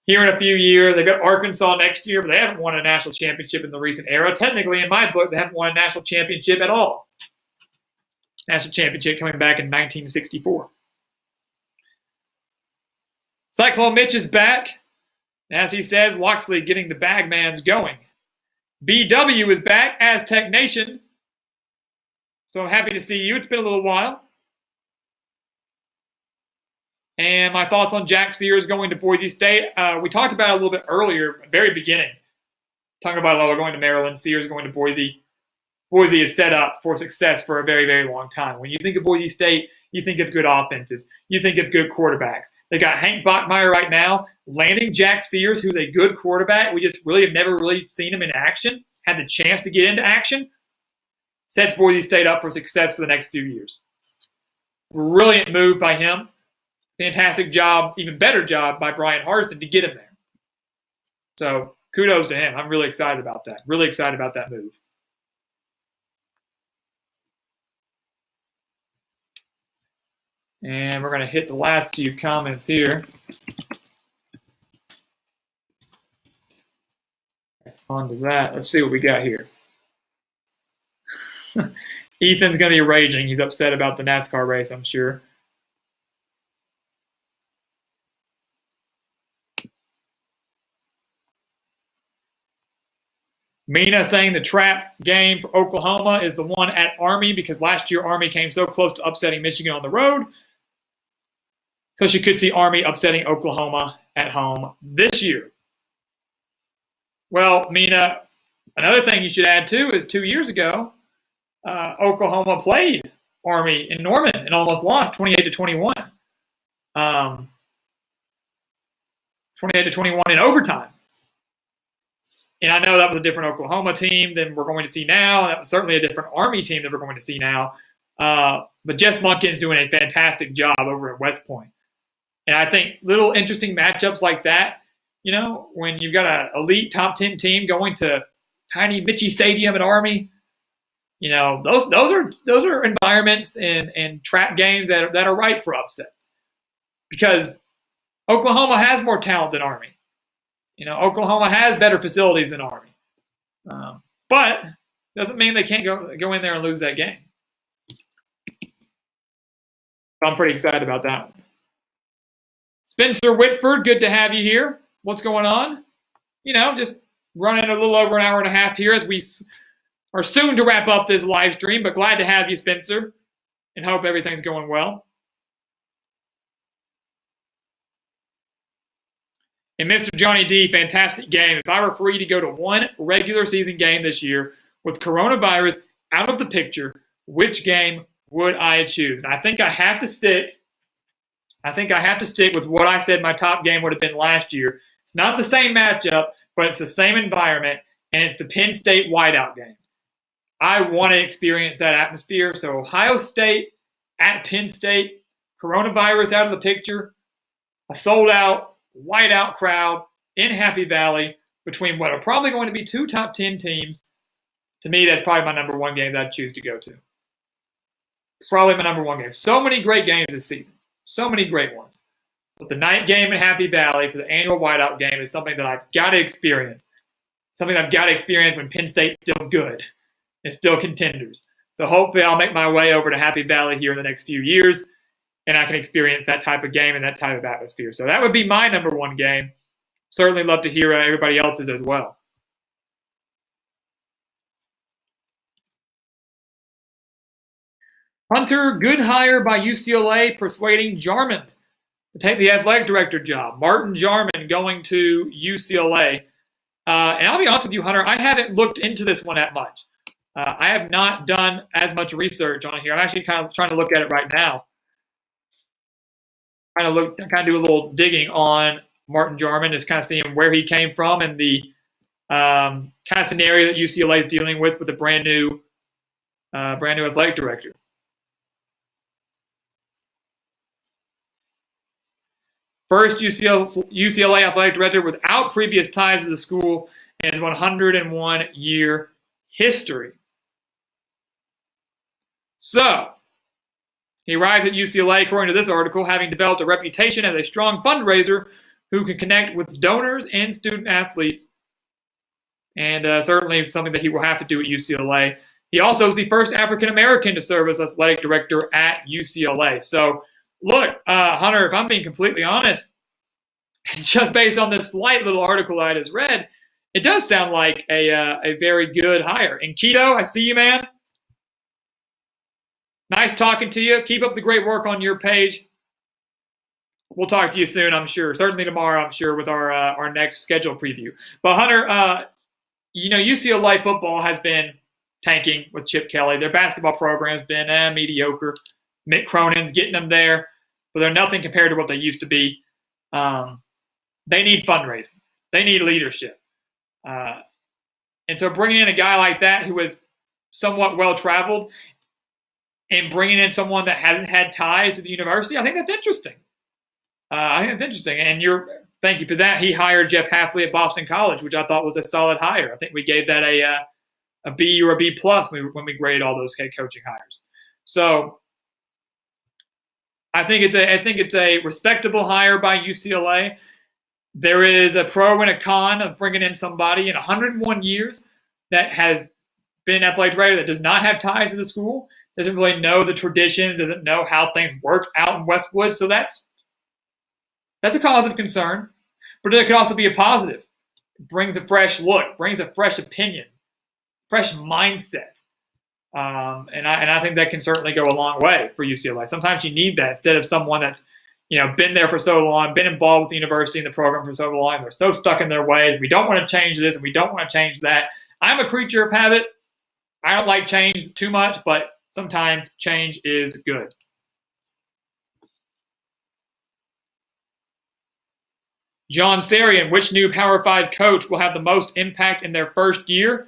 here in a few years. They've got Arkansas next year, but they haven't won a national championship in the recent era. Technically, in my book, they haven't won a national championship at all. National championship coming back in 1964. Cyclone Mitch is back. As he says, Loxley getting the Bagmans going. BW is back, Aztec Nation. So I'm happy to see you. It's been a little while. And my thoughts on Jack Sears going to Boise State. We talked about it a little bit earlier, very beginning. Talking about going to Maryland, Sears going to Boise. Boise is set up for success for a very, very long time. When you think of Boise State, you think of good offenses. You think of good quarterbacks. They got Hank Bachmeier right now, landing Jack Sears, who's a good quarterback. We just really have never really seen him in action, had the chance to get into action. Sets Boise State up for success for the next few years. Brilliant move by him. Fantastic job, even better job by Brian Hardison to get him there. So kudos to him. I'm really excited about that. Really excited about that move. And we're going to hit the last few comments here. On to that. Let's see what we got here. Ethan's going to be raging. He's upset about the NASCAR race, I'm sure. Mina saying the trap game for Oklahoma is the one at Army because last year Army came so close to upsetting Michigan on the road. So she could see Army upsetting Oklahoma at home this year. Well, Mina, another thing you should add too is 2 years ago, Oklahoma played Army in Norman and almost lost 28-21. 28-21 in overtime. And I know that was a different Oklahoma team than we're going to see now. That was certainly a different Army team than we're going to see now. But Jeff Monken's doing a fantastic job over at West Point. And I think little interesting matchups like that, you know, when you've got an elite top 10 team going to tiny Mitchie Stadium at Army, you know, those are environments and trap games that are ripe for upsets. Because Oklahoma has more talent than Army. You know, Oklahoma has better facilities than Army. But doesn't mean they can't go in there and lose that game. I'm pretty excited about that one. Spencer Whitford, good to have you here. What's going on? You know, just running a little over an hour and a half here as we are soon to wrap up this live stream, but glad to have you, Spencer, and hope everything's going well. And Mr. Johnny D, fantastic game. If I were free to go to one regular season game this year with coronavirus out of the picture, which game would I choose? And I think I have to stick with what I said my top game would have been last year. It's not the same matchup, but it's the same environment, and it's the Penn State whiteout game. I want to experience that atmosphere. So Ohio State at Penn State, coronavirus out of the picture, a sold-out whiteout crowd in Happy Valley between what are probably going to be two top 10 teams. To me, that's probably my number one game that I'd choose to go to. Probably my number one game. So many great games this season. So many great ones. But the night game in Happy Valley for the annual whiteout game is something that I've got to experience. Something I've got to experience when Penn State's still good and still contenders. So hopefully I'll make my way over to Happy Valley here in the next few years, and I can experience that type of game and that type of atmosphere. So that would be my number one game. Certainly love to hear everybody else's as well. Hunter, good hire by UCLA persuading Jarman to take the athletic director job. Martin Jarman going to UCLA. And I'll be honest with you, Hunter, I haven't looked into this one that much. I have not done as much research on it here. I'm actually kind of trying to look at it right now. Kind of do a little digging on Martin Jarman, just kind of seeing where he came from and the kind of scenario that UCLA is dealing with a brand new athletic director. First UCLA athletic director without previous ties to the school in his 101-year history. So, he arrives at UCLA, according to this article, having developed a reputation as a strong fundraiser who can connect with donors and student athletes, and certainly something that he will have to do at UCLA. He also is the first African-American to serve as athletic director at UCLA. So, look, Hunter, if I'm being completely honest, just based on this slight little article I just read, it does sound like a very good hire. And Keto, I see you, man. Nice talking to you. Keep up the great work on your page. We'll talk to you soon, I'm sure. Certainly tomorrow, I'm sure, with our next schedule preview. But Hunter, UCLA football has been tanking with Chip Kelly. Their basketball program has been mediocre. Mick Cronin's getting them there, but they're nothing compared to what they used to be. They need fundraising. They need leadership. And so bringing in a guy like that who is somewhat well-traveled and bringing in someone that hasn't had ties to the university, I think that's interesting. And thank you for that. He hired Jeff Hafley at Boston College, which I thought was a solid hire. I think we gave that a B or a B plus when we graded all those head coaching hires. So I think it's a respectable hire by UCLA. There is a pro and a con of bringing in somebody in 101 years that has been an athletic director that does not have ties to the school, doesn't really know the traditions, doesn't know how things work out in Westwood. So that's a cause of concern. But it could also be a positive. It brings a fresh look, brings a fresh opinion, fresh mindset. And I think that can certainly go a long way for UCLA. Sometimes you need that instead of someone that's been there for so long, been involved with the university and the program for so long. They're so stuck in their ways. We don't want to change this and we don't want to change that. I'm a creature of habit. I don't like change too much, but sometimes change is good. John Sarian, which new Power 5 coach will have the most impact in their first year?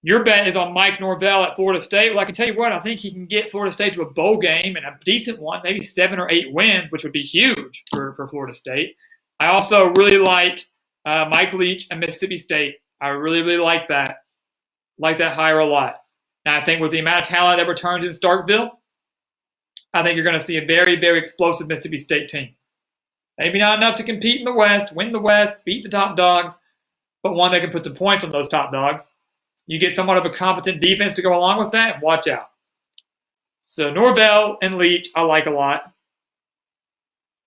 Your bet is on Mike Norvell at Florida State. Well, I can tell you what, I think he can get Florida State to a bowl game and a decent one, maybe 7 or 8 wins, which would be huge for Florida State. I also really like Mike Leach at Mississippi State. I really, really like that. Like that hire a lot. And I think with the amount of talent that returns in Starkville, I think you're going to see a very, very explosive Mississippi State team. Maybe not enough to compete in the West, win the West, beat the top dogs, but one that can put some points on those top dogs. You get somewhat of a competent defense to go along with that, and watch out. So Norvell and Leach, I like a lot.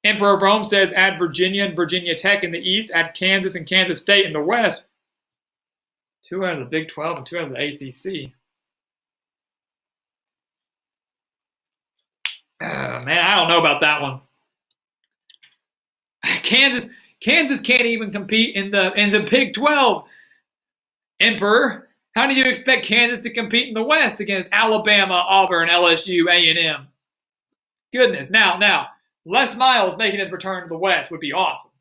Emperor of Rome says add Virginia and Virginia Tech in the East, add Kansas and Kansas State in the West. 2 out of the Big 12 and 2 out of the ACC. Man, I don't know about that one. Kansas can't even compete in the Big 12. Emperor, how do you expect Kansas to compete in the West against Alabama, Auburn, LSU, A&M? Goodness. Now, Les Miles making his return to the West would be awesome.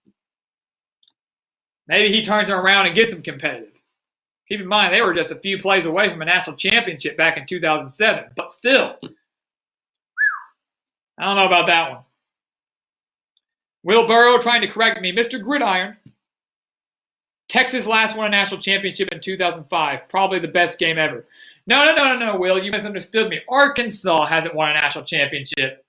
Maybe he turns them around and gets them competitive. Keep in mind, they were just a few plays away from a national championship back in 2007. But still, I don't know about that one. Will Burrow trying to correct me. Mr. Gridiron. Texas last won a national championship in 2005. Probably the best game ever. No, Will. You misunderstood me. Arkansas hasn't won a national championship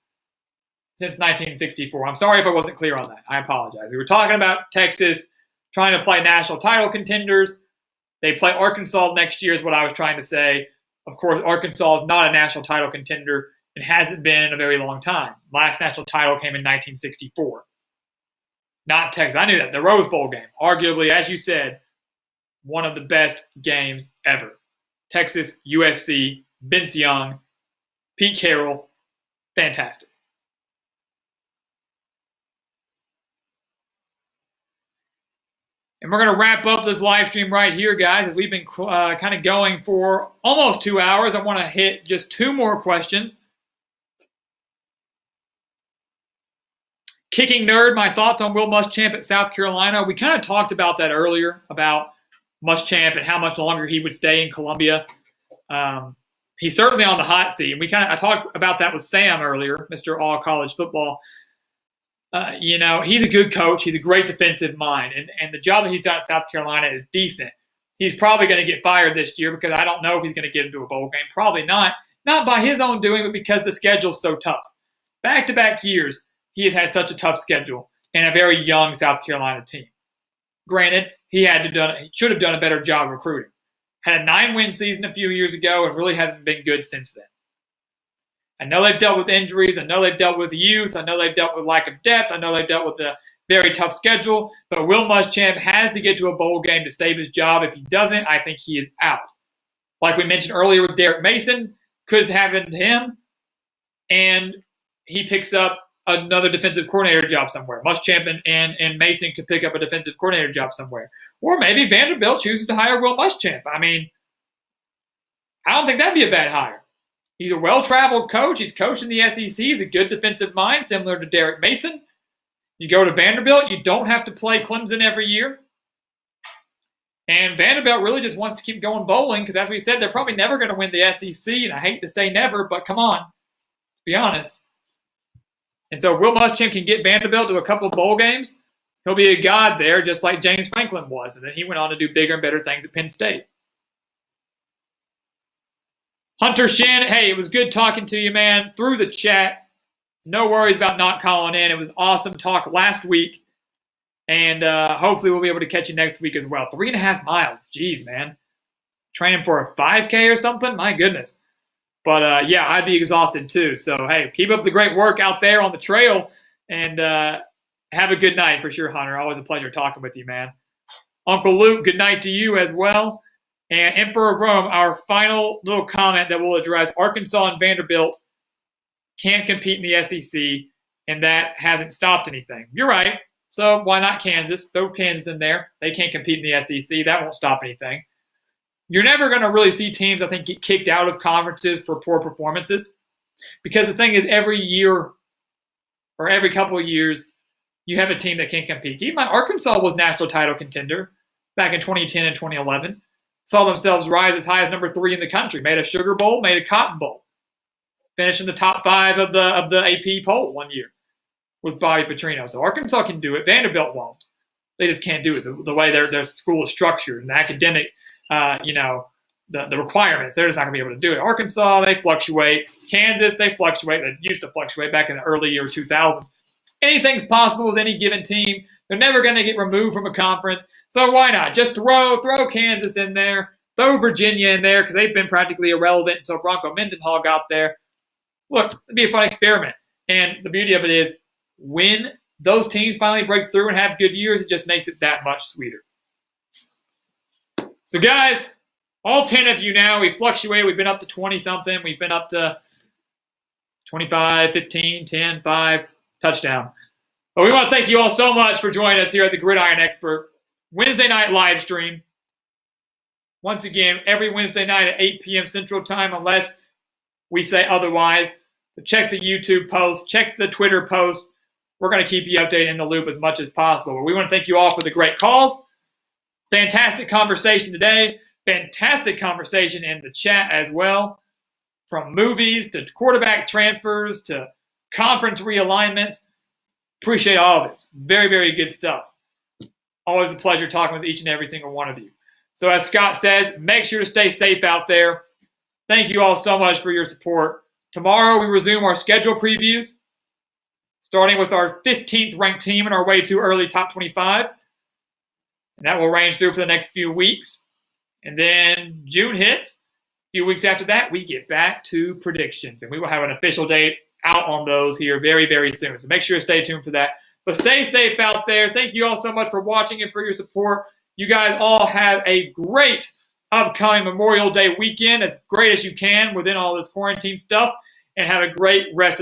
since 1964. I'm sorry if I wasn't clear on that. I apologize. We were talking about Texas trying to play national title contenders. They play Arkansas next year is what I was trying to say. Of course, Arkansas is not a national title contender and hasn't been in a very long time. Last national title came in 1964. Not Texas. I knew that. The Rose Bowl game. Arguably, as you said, one of the best games ever. Texas, USC, Vince Young, Pete Carroll. Fantastic. And we're going to wrap up this live stream right here, guys, as we've been kind of going for almost 2 hours. I want to hit just 2 more questions. Kicking Nerd, my thoughts on Will Muschamp at South Carolina. We kind of talked about that earlier, about Muschamp and how much longer he would stay in Columbia. He's certainly on the hot seat. And I talked about that with Sam earlier, Mr. All College Football. He's a good coach. He's a great defensive mind. And the job that he's done at South Carolina is decent. He's probably going to get fired this year because I don't know if he's going to get into a bowl game. Probably not. Not by his own doing, but because the schedule's so tough. Back-to-back years, he has had such a tough schedule and a very young South Carolina team. Granted, he should have done a better job recruiting. Had a 9-win season a few years ago and really hasn't been good since then. I know they've dealt with injuries. I know they've dealt with youth. I know they've dealt with lack of depth. I know they've dealt with Very tough schedule, but Will Muschamp has to get to a bowl game to save his job. If he doesn't, I think he is out. Like we mentioned earlier with Derek Mason, could have happened to him, and he picks up another defensive coordinator job somewhere. Muschamp and Mason could pick up a defensive coordinator job somewhere. Or maybe Vanderbilt chooses to hire Will Muschamp. I mean, I don't think that'd be a bad hire. He's a well-traveled coach. He's coached in the SEC. He's a good defensive mind, similar to Derek Mason. You go to Vanderbilt, you don't have to play Clemson every year. And Vanderbilt really just wants to keep going bowling because, as we said, they're probably never going to win the SEC. And I hate to say never, but come on, to be honest. And so if Will Muschamp can get Vanderbilt to a couple of bowl games, he'll be a god there, just like James Franklin was. And then he went on to do bigger and better things at Penn State. Hunter Shannon, hey, it was good talking to you, man, through the chat. No worries about not calling in. It was awesome talk last week. And hopefully we'll be able to catch you next week as well. 3.5 miles. Jeez, man. Training for a 5K or something? My goodness. But, yeah, I'd be exhausted too. So, hey, keep up the great work out there on the trail. And have a good night for sure, Hunter. Always a pleasure talking with you, man. Uncle Luke, good night to you as well. And Emperor of Rome, our final little comment that we'll address. Arkansas and Vanderbilt can't compete in the SEC, and that hasn't stopped anything. You're right. So why not Kansas? Throw Kansas in there. They can't compete in the SEC. That won't stop anything. You're never going to really see teams, I think, get kicked out of conferences for poor performances. Because the thing is, every year or every couple of years, you have a team that can't compete. Keep in mind, Arkansas was national title contender back in 2010 and 2011. Saw themselves rise as high as number 3 in the country. Made a Sugar Bowl, made a Cotton Bowl. Finished in the top 5 of the AP poll one year with Bobby Petrino. So Arkansas can do it. Vanderbilt won't. They just can't do it. The way their school is structured and the academic, the requirements, they're just not going to be able to do it. Arkansas, they fluctuate. Kansas, they fluctuate. They used to fluctuate back in the early year 2000s. Anything's possible with any given team. They're never going to get removed from a conference. So why not? Just throw Kansas in there. Throw Virginia in there because they've been practically irrelevant until Bronco Mendenhall got there. Look, it'd be a fun experiment. And the beauty of it is when those teams finally break through and have good years, it just makes it that much sweeter. So, guys, all 10 of you now, we fluctuate. We've been up to 20-something. We've been up to 25, 15, 10, 5, touchdown. But we want to thank you all so much for joining us here at the Gridiron Expert Wednesday night live stream. Once again, every Wednesday night at 8 p.m. Central Time, unless we say otherwise. So check the YouTube post, check the Twitter post. We're going to keep you updated in the loop as much as possible. But we want to thank you all for the great calls. Fantastic conversation today. Fantastic conversation in the chat as well. From movies to quarterback transfers to conference realignments. Appreciate all of it. Very, very good stuff. Always a pleasure talking with each and every single one of you. So as Scott says, make sure to stay safe out there. Thank you all so much for your support. Tomorrow we resume our schedule previews, starting with our 15th ranked team in our way to early top 25. And that will range through for the next few weeks. And then June hits. A few weeks after that, we get back to predictions. And we will have an official date out on those here very, very soon. So make sure to stay tuned for that. But stay safe out there. Thank you all so much for watching and for your support. You guys all have a great upcoming Memorial Day weekend, as great as you can within all this quarantine stuff, and have a great rest of